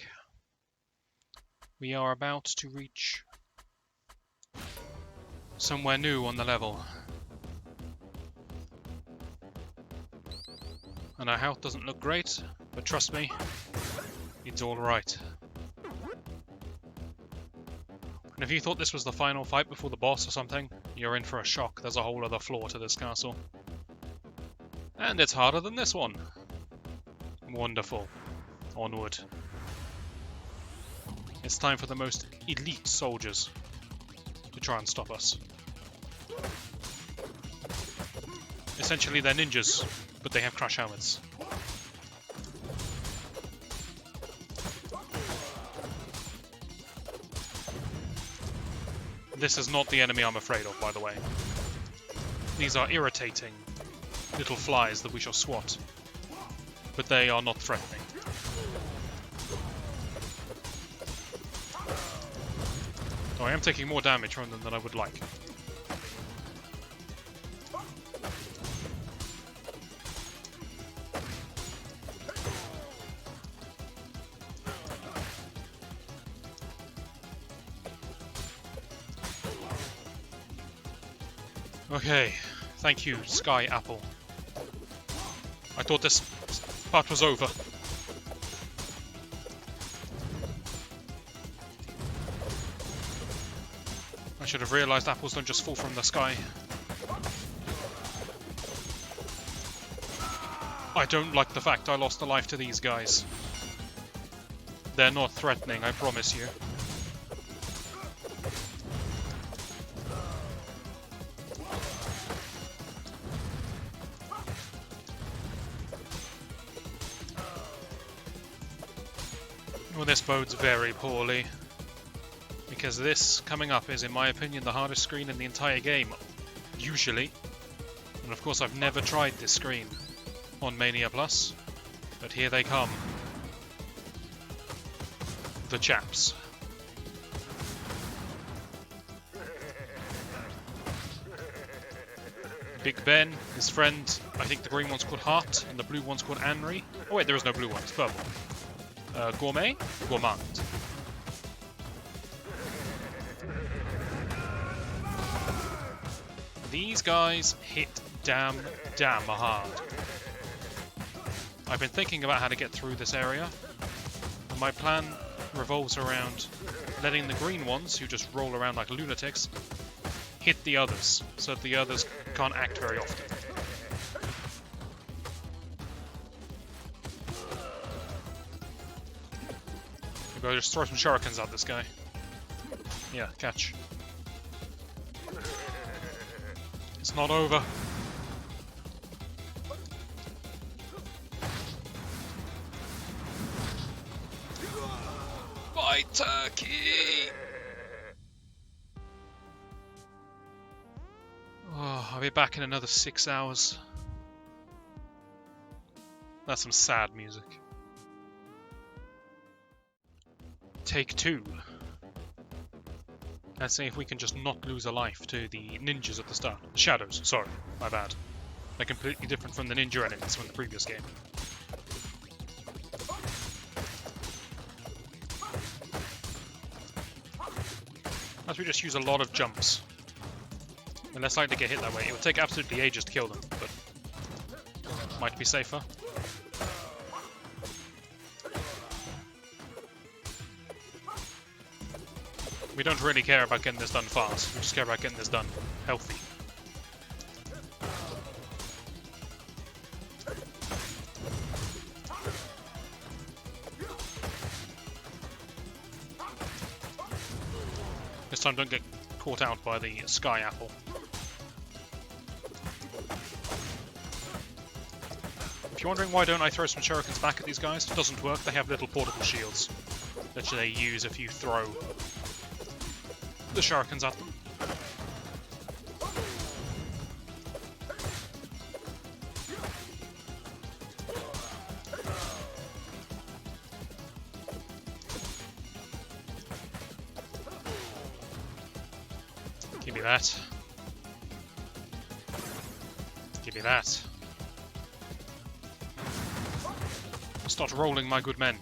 We are about to reach somewhere new on the level. And our health doesn't look great, but trust me, it's alright. And if you thought this was the final fight before the boss or something, you're in for a shock. There's a whole other floor to this castle. And it's harder than this one. Wonderful. Onward. It's time for the most elite soldiers to try and stop us. Essentially, they're ninjas, but they have crash helmets. This is not the enemy I'm afraid of, by the way. These are irritating little flies that we shall swat. But they are not threatening. So I am taking more damage from them than I would like. Okay, thank you, Sky Apple. I thought this part was over. I should have realized apples don't just fall from the sky. I don't like the fact I lost a life to these guys. They're not threatening, I promise you. Well, this bodes very poorly, because this coming up is, in my opinion, the hardest screen in the entire game, usually. And of course I've never tried this screen on Mania Plus, but here they come. The chaps. Big Ben, his friend, I think the green one's called Hart, and the blue one's called Anri. Oh wait, there is no blue one, it's purple. Gourmet? Gourmand. These guys hit damn hard. I've been thinking about how to get through this area, and my plan revolves around letting the green ones, who just roll around like lunatics, hit the others, so that the others can't act very often. Go just throw some shurikens at this guy. Yeah, catch. It's not over. my turkey! Oh, I'll be back in another 6 hours. That's some sad music. Take 2. Let's see if we can just not lose a life to the ninjas at the start. The shadows, sorry, my bad. They're completely different from the ninja enemies from the previous game. As we just use a lot of jumps. We're less likely to get hit that way. It would take absolutely ages to kill them, but might be safer. We don't really care about getting this done fast, we just care about getting this done healthy. This time don't get caught out by the sky apple. If you're wondering why don't I throw some shurikens back at these guys, it doesn't work, they have little portable shields that they use if you throw the shurikens at them. Give me that. Give me that. Start rolling, my good men.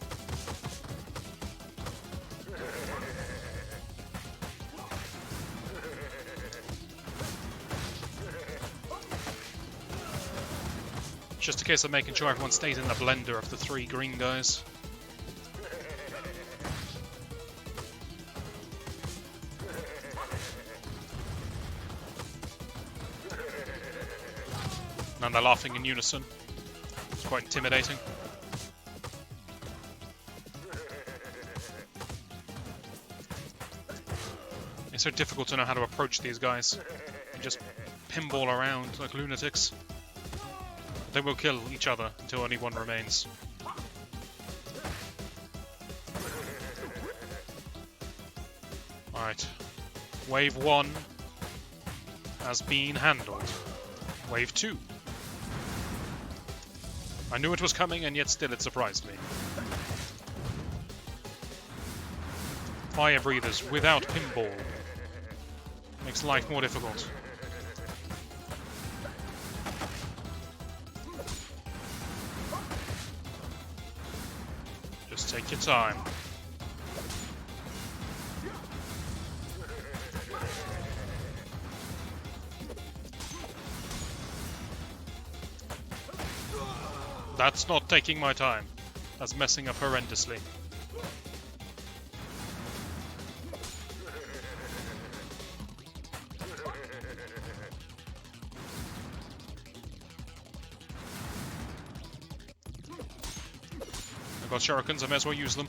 Just a case of making sure everyone stays in the blender of the 3 green guys. And they're laughing in unison. It's quite intimidating. It's so difficult to know how to approach these guys. You just pinball around like lunatics. They will kill each other until only one remains. Alright. Wave 1 has been handled. Wave 2. I knew it was coming and yet still it surprised me. Fire breathers without pinball. Makes life more difficult. Just take your time. That's not taking my time. That's messing up horrendously. I've got shurikens, I may as well use them.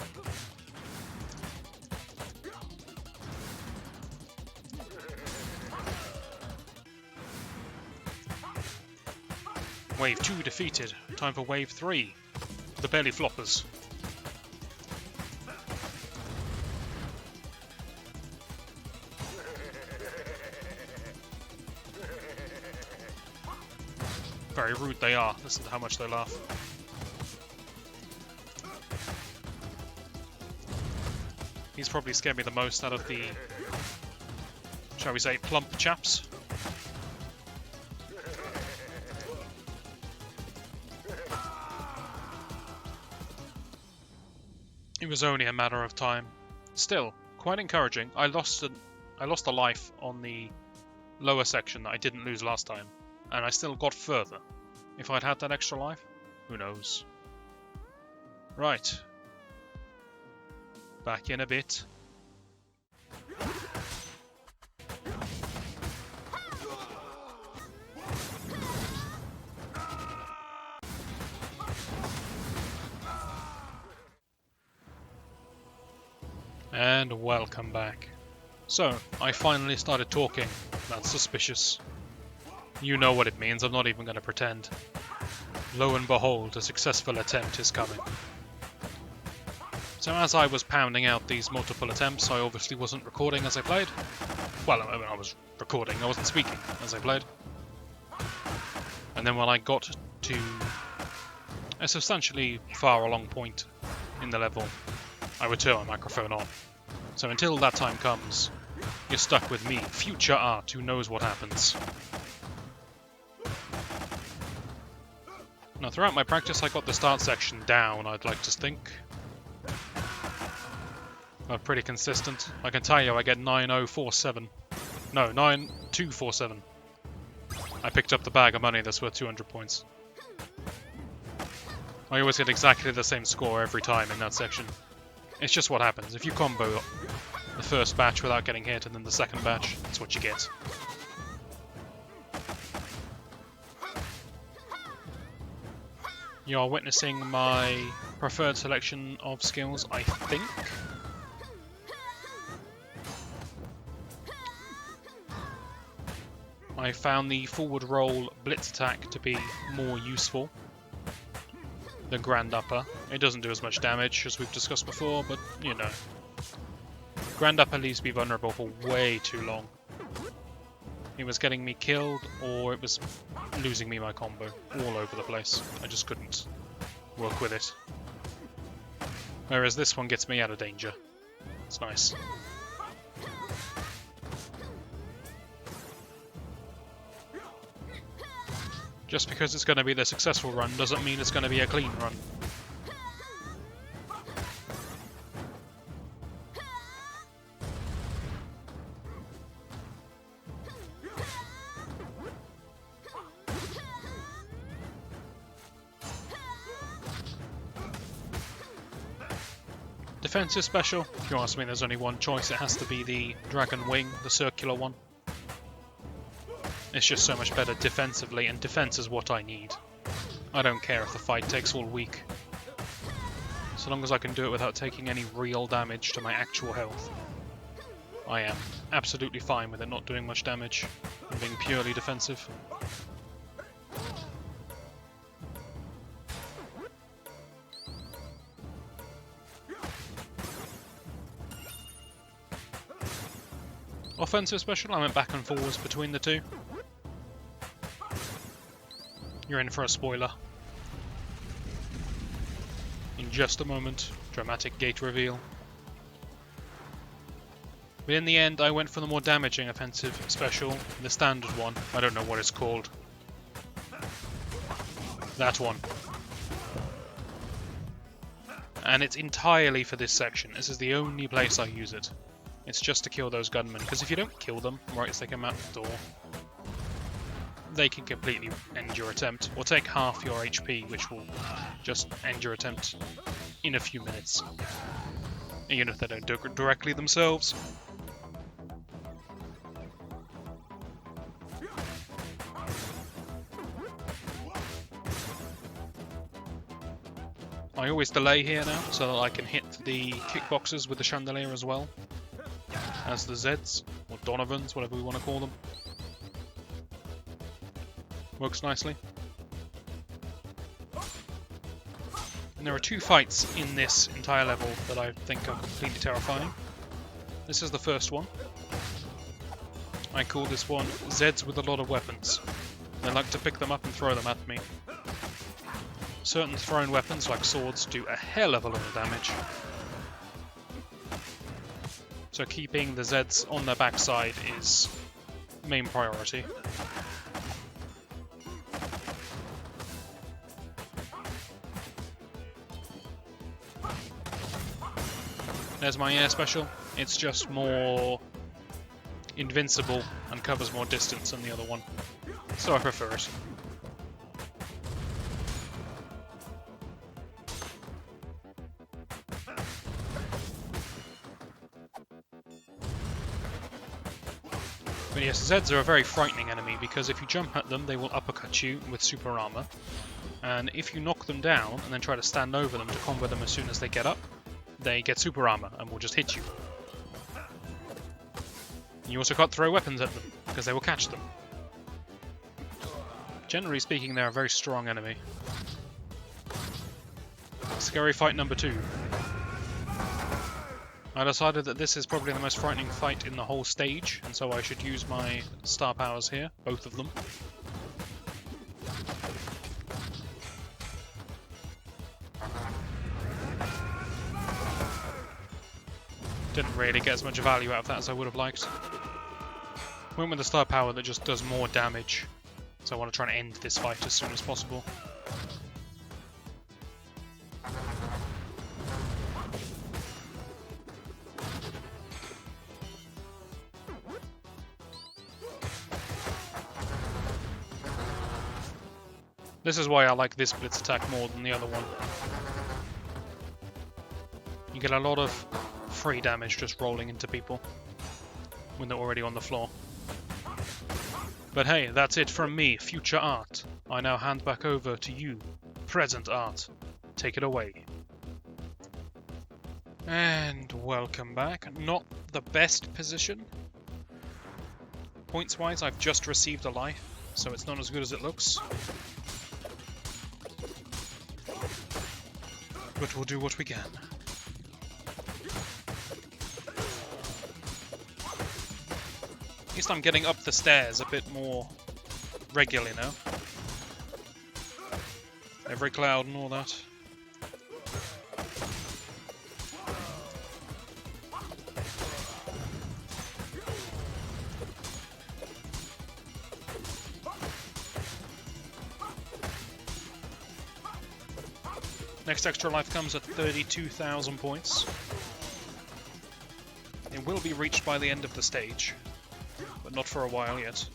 Wave 2 defeated. Time for Wave 3. The belly floppers. Very rude they are. Listen to how much they laugh. He's probably scared me the most out of the, shall we say, plump chaps. It was only a matter of time. Still, quite encouraging. I lost a life on the lower section that I didn't lose last time, and I still got further. If I'd had that extra life, who knows? Right. Back in a bit. And welcome back. So, I finally started talking. That's suspicious. You know what it means, I'm not even going to pretend. Lo and behold, a successful attempt is coming. So as I was pounding out these multiple attempts, I obviously wasn't recording as I played. Well, I mean, I was recording, I wasn't speaking as I played. And then when I got to a substantially far along point in the level, I would turn my microphone on. So until that time comes, you're stuck with me, future Art, who knows what happens. Now, throughout my practice, I got the start section down, I'd like to think. I'm pretty consistent. I can tell you I get 9047. No, 9247. I picked up the bag of money that's worth 200 points. I always get exactly the same score every time in that section. It's just what happens. If you combo the first batch without getting hit and then the second batch, that's what you get. You are witnessing my preferred selection of skills, I think. I found the forward roll blitz attack to be more useful than Grand Upper. It doesn't do as much damage as we've discussed before, but you know. Grand Upper leaves me vulnerable for way too long. It was getting me killed, or it was losing me my combo all over the place. I just couldn't work with it. Whereas this one gets me out of danger. It's nice. Just because it's going to be the successful run doesn't mean it's going to be a clean run. Defensive special, if you ask me, there's only one choice. It has to be the Dragon Wing, the circular one. It's just so much better defensively, and defense is what I need. I don't care if the fight takes all week. So long as I can do it without taking any real damage to my actual health, I am absolutely fine with it not doing much damage and being purely defensive. Offensive special, I went back and forwards between the two. You're in for a spoiler. In just a moment, dramatic gate reveal. But in the end, I went for the more damaging offensive special, the standard one. I don't know what it's called. That one. And it's entirely for this section. This is the only place I use it. It's just to kill those gunmen, because if you don't kill them right as they come out the door, they can completely end your attempt, or take half your HP, which will just end your attempt in a few minutes, even if they don't do it directly themselves. I always delay here now, so that I can hit the kickboxers with the chandelier as well as the Zeds, or Donovans, whatever we want to call them. Works nicely. And there are two fights in this entire level that I think are completely terrifying. This is the first one. I call this one Zeds with a lot of weapons. They like to pick them up and throw them at me. Certain thrown weapons, like swords, do a hell of a lot of damage. So keeping the Zeds on their backside is main priority. There's my air special. It's just more invincible and covers more distance than the other one, so I prefer it. But yes, the Zeds are a very frightening enemy, because if you jump at them, they will uppercut you with super armor. And if you knock them down and then try to stand over them to combo them as soon as they get up, they get super armor and will just hit you. You also can't throw weapons at them, because they will catch them. Generally speaking, they're a very strong enemy. Scary fight number 2. I decided that this is probably the most frightening fight in the whole stage, and so I should use my star powers here, both of them. Didn't really get as much value out of that as I would have liked. Went with the star power that just does more damage, so I want to try and end this fight as soon as possible. This is why I like this blitz attack more than the other one. You get a lot of free damage just rolling into people when they're already on the floor. But hey, that's it from me, Future Art. I now hand back over to you, Present Art. Take it away. And welcome back. Not the best position. Points-wise, I've just received a life, so it's not as good as it looks. But we'll do what we can. At least I'm getting up the stairs a bit more regularly now. Every cloud and all that. Next extra life comes at 32,000 points. It will be reached by the end of the stage, but not for a while yet.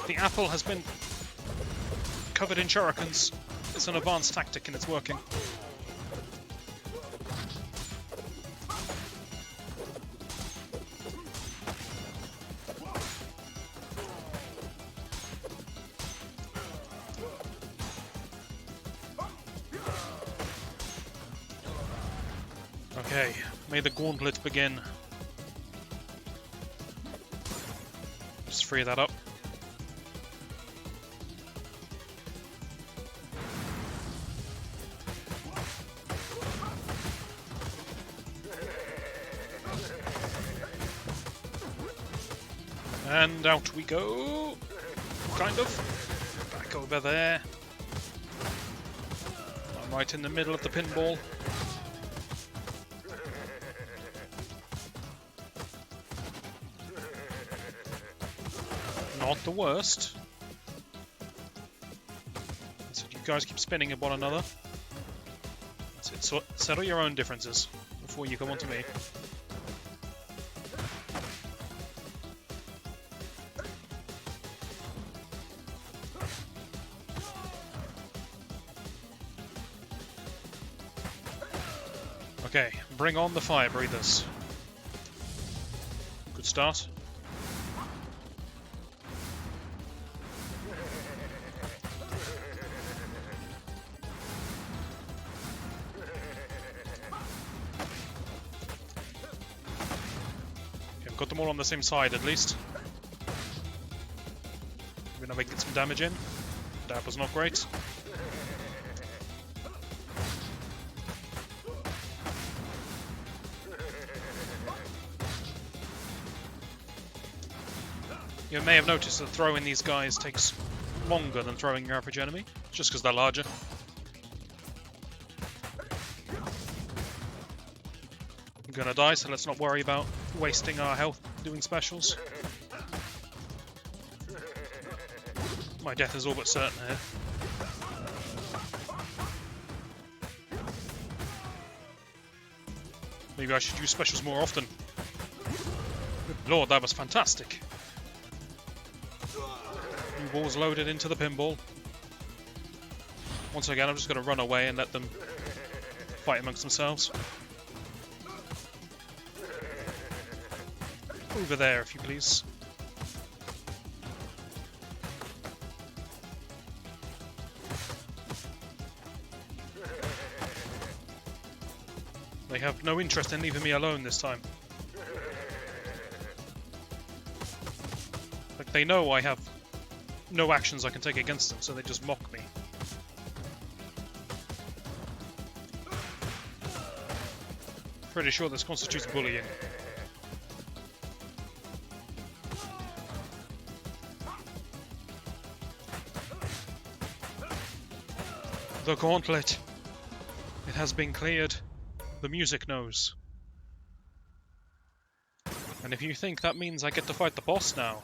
The apple has been covered in shurikens. It's an advanced tactic and it's working. Okay, may the gauntlet begin. Just free that up. And out we go. Kind of. Back over there. I'm right in the middle of the pinball. Not the worst. So you guys keep spinning at one another. That's it. So settle your own differences before you come on to me. Okay, bring on the fire breathers. Good start. Okay, got them all on the same side at least. We're gonna get some damage in. That was not great. You may have noticed that throwing these guys takes longer than throwing your average enemy, just because they're larger. I'm gonna die, so let's not worry about wasting our health doing specials. My death is all but certain here. Maybe I should use specials more often. Good lord, that was fantastic. New balls loaded into the pinball. Once again, I'm just going to run away and let them fight amongst themselves. Over there, if you please. They have no interest in leaving me alone this time. Like, They know I have no actions I can take against them, so they just mock me. Pretty sure this constitutes bullying. The gauntlet. It has been cleared. The music knows. And if you think that means I get to fight the boss now...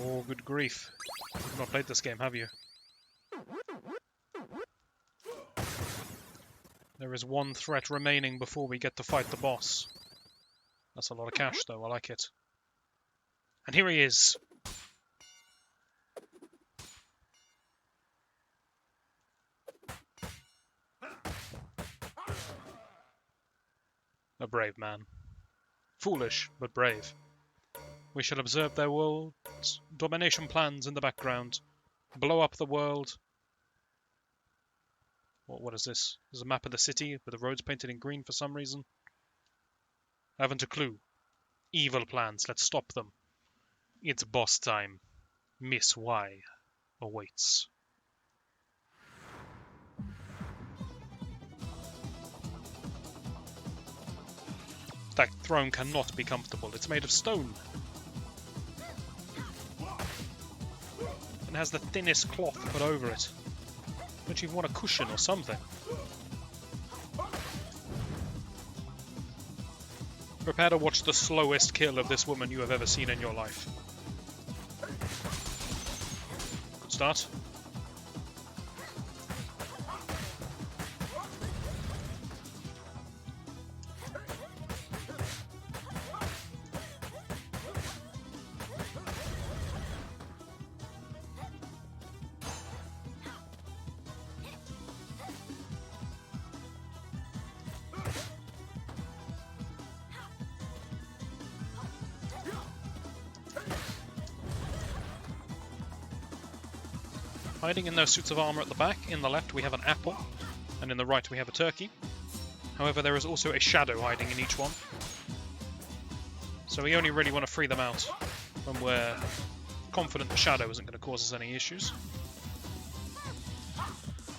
Oh, good grief. You've not played this game, have you? There is one threat remaining before we get to fight the boss. That's a lot of cash, though. I like it. And here he is. A brave man. Foolish, but brave. We shall observe their world's domination plans in the background. Blow up the world. What is this? There's a map of the city with the roads painted in green for some reason. I haven't a clue. Evil plans, let's stop them. It's boss time. Miss Y awaits. That throne cannot be comfortable. It's made of stone. And has the thinnest cloth put over it. Don't you even want a cushion or something? Prepare to watch the slowest kill of this woman you have ever seen in your life. Good start. Hiding in those suits of armor at the back, in the left we have an apple, and in the right we have a turkey. However, there is also a shadow hiding in each one. So we only really want to free them out when we're confident the shadow isn't going to cause us any issues.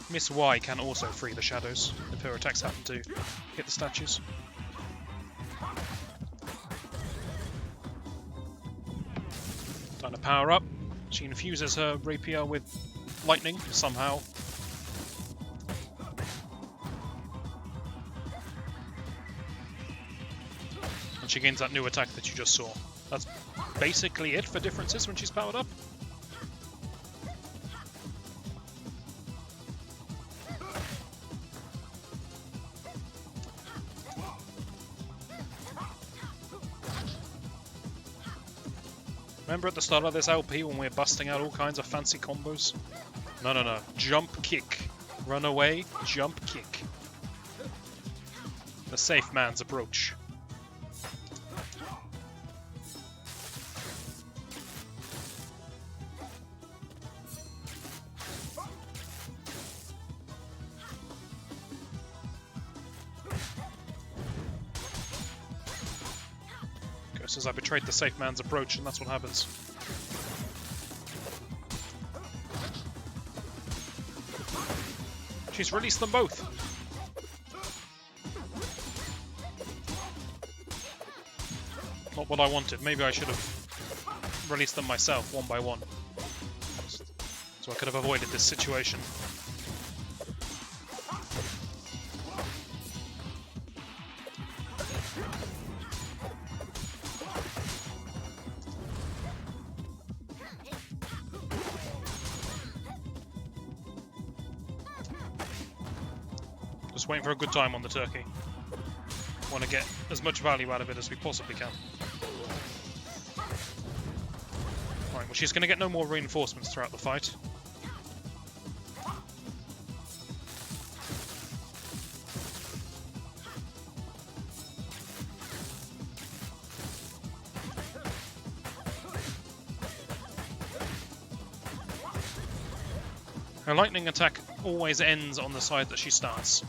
Miss Y can also free the shadows if her attacks happen to hit the statues. Time to power up. She infuses her rapier with lightning somehow. And she gains that new attack that you just saw. That's basically it for differences when she's powered up. Remember at the start of this LP when we were busting out all kinds of fancy combos? No. Jump kick. Run away, jump kick. The safe man's approach. Ghost says I betrayed the safe man's approach, and that's what happens. She's released them both. Not what I wanted. Maybe I should have released them myself, one by one. So I could have avoided this situation. Just waiting for a good time on the turkey. Want to get as much value out of it as we possibly can. Right, well she's going to get no more reinforcements throughout the fight. Her lightning attack always ends on the side that she starts.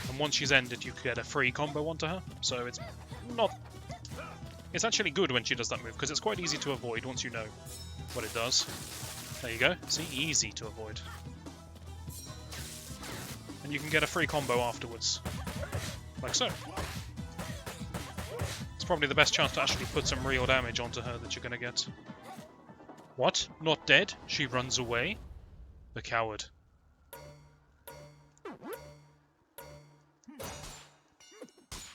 And once she's ended, you get a free combo onto her, so it's It's actually good when she does that move, because it's quite easy to avoid once you know what it does. There you go. See? Easy to avoid. And you can get a free combo afterwards. Like so. It's probably the best chance to actually put some real damage onto her that you're going to get. What? Not dead? She runs away? The coward.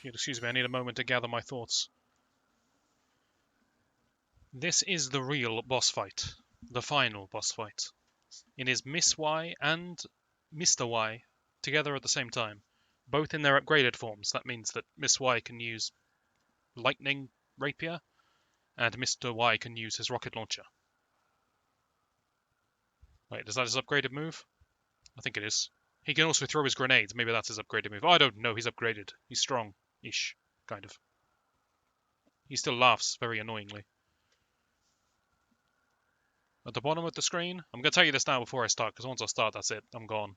Excuse me, I need a moment to gather my thoughts. This is the real boss fight. The final boss fight. It is Miss Y and Mr. Y together at the same time. Both in their upgraded forms. That means that Miss Y can use Lightning Rapier and Mr. Y can use his rocket launcher. Wait, is that his upgraded move? I think it is. He can also throw his grenades. Maybe that's his upgraded move. I don't know. He's upgraded. He's strong-ish, kind of. He still laughs very annoyingly. At the bottom of the screen, I'm going to tell you this now before I start, because once I start, that's it. I'm gone.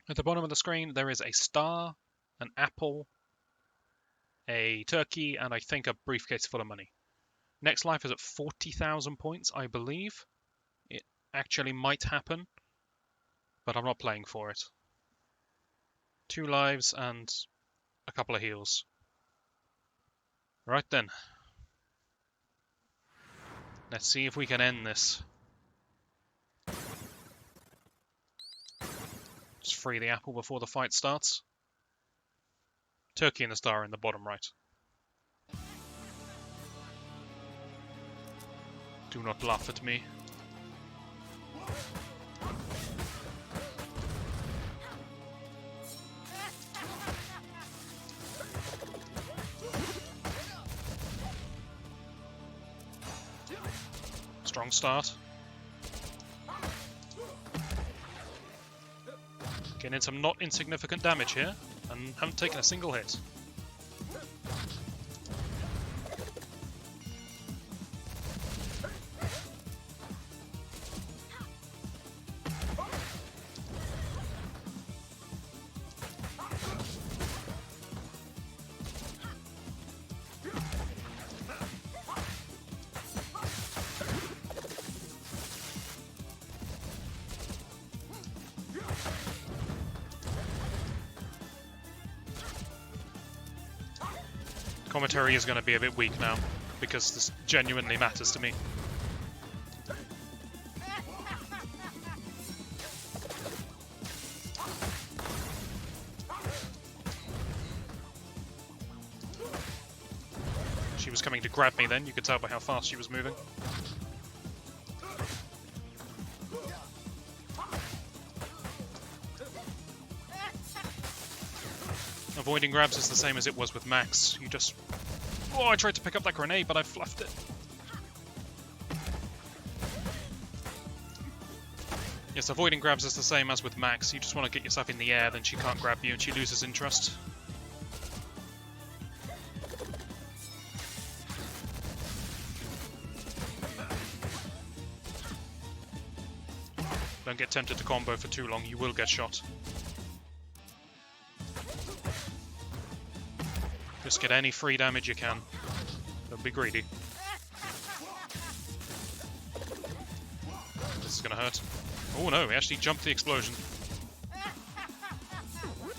At the bottom of the screen, there is a star, an apple, a turkey, and I think a briefcase full of money. Next life is at 40,000 points, I believe. It actually might happen, but I'm not playing for it. 2 lives and a couple of heals. Right then. Let's see if we can end this. Just free the apple before the fight starts. Turkey and the star in the bottom right. Do not laugh at me. Strong start. Getting in some not insignificant damage here, and haven't taken a single hit. Commentary is going to be a bit weak now, because this genuinely matters to me. She was coming to grab me then, you could tell by how fast she was moving. Avoiding grabs is the same as it was with Max. You just... Oh, I tried to pick up that grenade, but I fluffed it. Yes, avoiding grabs is the same as with Max. You just want to get yourself in the air, then she can't grab you and she loses interest. Don't get tempted to combo for too long, you will get shot. Just get any free damage you can. Don't be greedy. This is gonna hurt. Oh no, we actually jumped the explosion.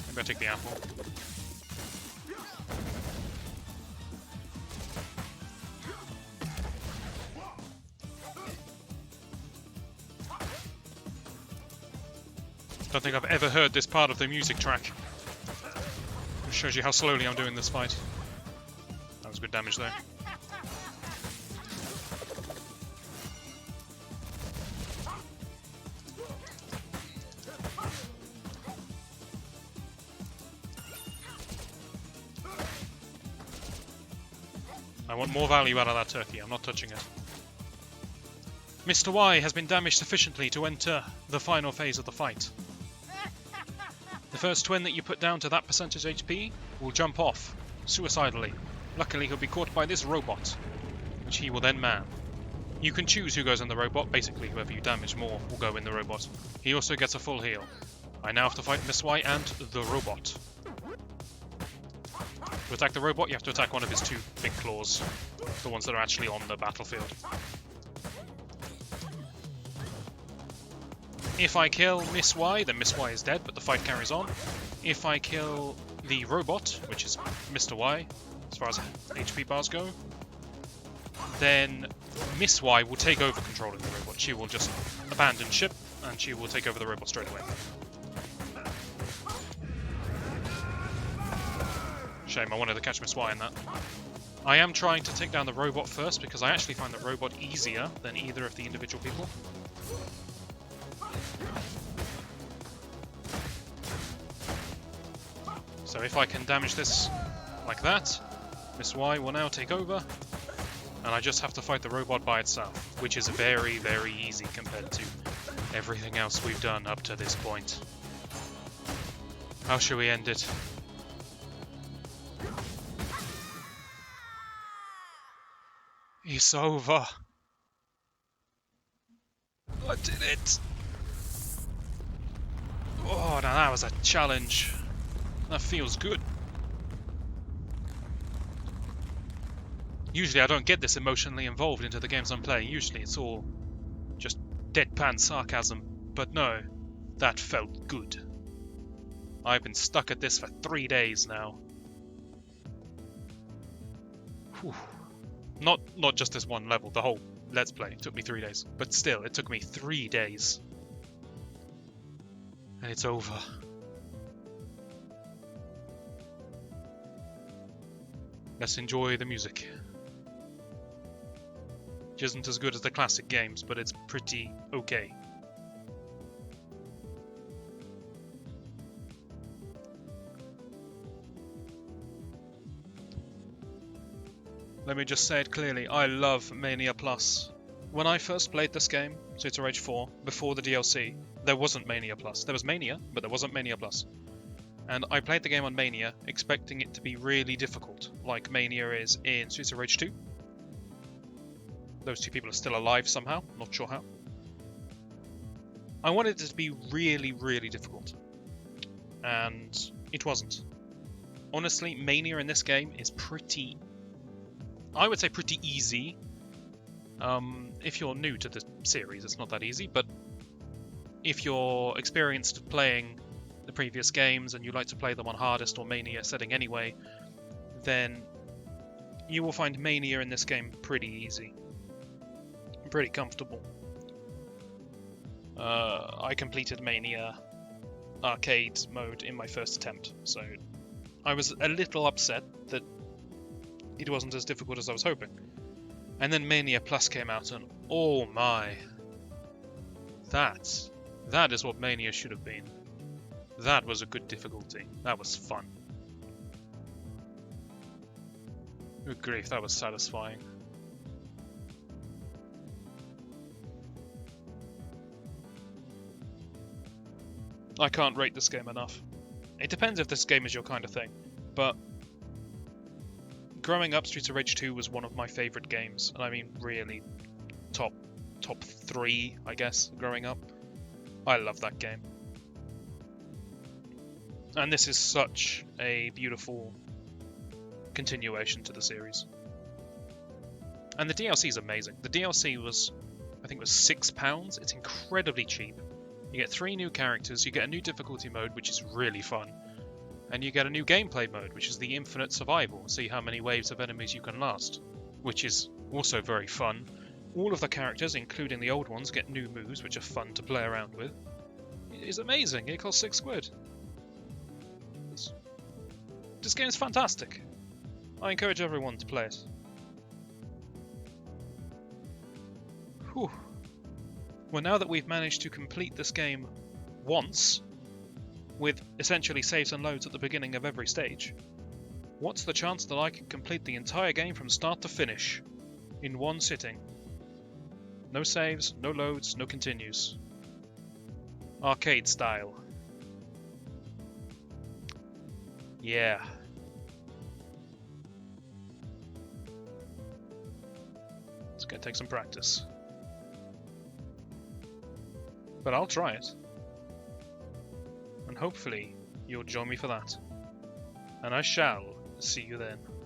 Maybe I take the apple. Don't think I've ever heard this part of the music track. It shows you how slowly I'm doing this fight. That was good damage there. I want more value out of that turkey, I'm not touching it. Mr. Y has been damaged sufficiently to enter the final phase of the fight. The first twin that you put down to that percentage HP will jump off, suicidally. Luckily he'll be caught by this robot, which he will then man. You can choose who goes in the robot, basically whoever you damage more will go in the robot. He also gets a full heal. I now have to fight Miss Y and the robot. To attack the robot, you have to attack one of his 2 big claws. The ones that are actually on the battlefield. If I kill Miss Y, then Miss Y is dead, but the fight carries on. If I kill the robot, which is Mr. Y, as far as HP bars go, then Miss Y will take over controlling the robot. She will just abandon ship, and she will take over the robot straight away. Shame, I wanted to catch Miss Y in that. I am trying to take down the robot first, because I actually find the robot easier than either of the individual people. So if I can damage this like that, Miss Y will now take over, and I just have to fight the robot by itself, which is very, very easy compared to everything else we've done up to this point. How shall we end it? It's over. I did it. Oh, now that was a challenge. That feels good. Usually I don't get this emotionally involved into the games I'm playing. Usually it's all just deadpan sarcasm. But no, that felt good. I've been stuck at this for 3 days now. Whew. Not just this one level, the whole Let's Play took me 3 days. But still, it took me 3 days. And it's over. Let's enjoy the music. Which isn't as good as the classic games, but it's pretty okay. Let me just say it clearly, I love Mania Plus. When I first played this game, Streets of Rage 4, before the DLC, there wasn't Mania Plus. There was Mania, but there wasn't Mania Plus. And I played the game on Mania, expecting it to be really difficult, like Mania is in Streets of Rage 2. Those 2 people are still alive somehow, not sure how. I wanted it to be really, really difficult. And it wasn't. Honestly, Mania in this game is pretty... I would say pretty easy. If you're new to the series, it's not that easy, but if you're experienced playing the previous games and you like to play them on hardest or Mania setting anyway, then you will find Mania in this game pretty easy. Pretty comfortable. I completed Mania arcade mode in my first attempt, so I was a little upset that it wasn't as difficult as I was hoping. And then Mania Plus came out and oh my, that is what Mania should have been. That was a good difficulty. That was fun. Good grief, that was satisfying. I can't rate this game enough. It depends if this game is your kind of thing, but growing up, Streets of Rage 2 was one of my favourite games, and I mean really top 3, I guess, growing up. I love that game. And this is such a beautiful continuation to the series. And the DLC is amazing. The DLC was, I think it was £6. It's incredibly cheap. You get 3 new characters, you get a new difficulty mode, which is really fun. And you get a new gameplay mode, which is the infinite survival. See how many waves of enemies you can last, which is also very fun. All of the characters, including the old ones, get new moves, which are fun to play around with. It is amazing. It costs £6. This game is fantastic. I encourage everyone to play it. Whew. Well, now that we've managed to complete this game once, with essentially saves and loads at the beginning of every stage, what's the chance that I can complete the entire game from start to finish in one sitting? No saves, no loads, no continues. Arcade style. Yeah. It's gonna take some practice. But I'll try it. And hopefully you'll join me for that. And I shall See you then.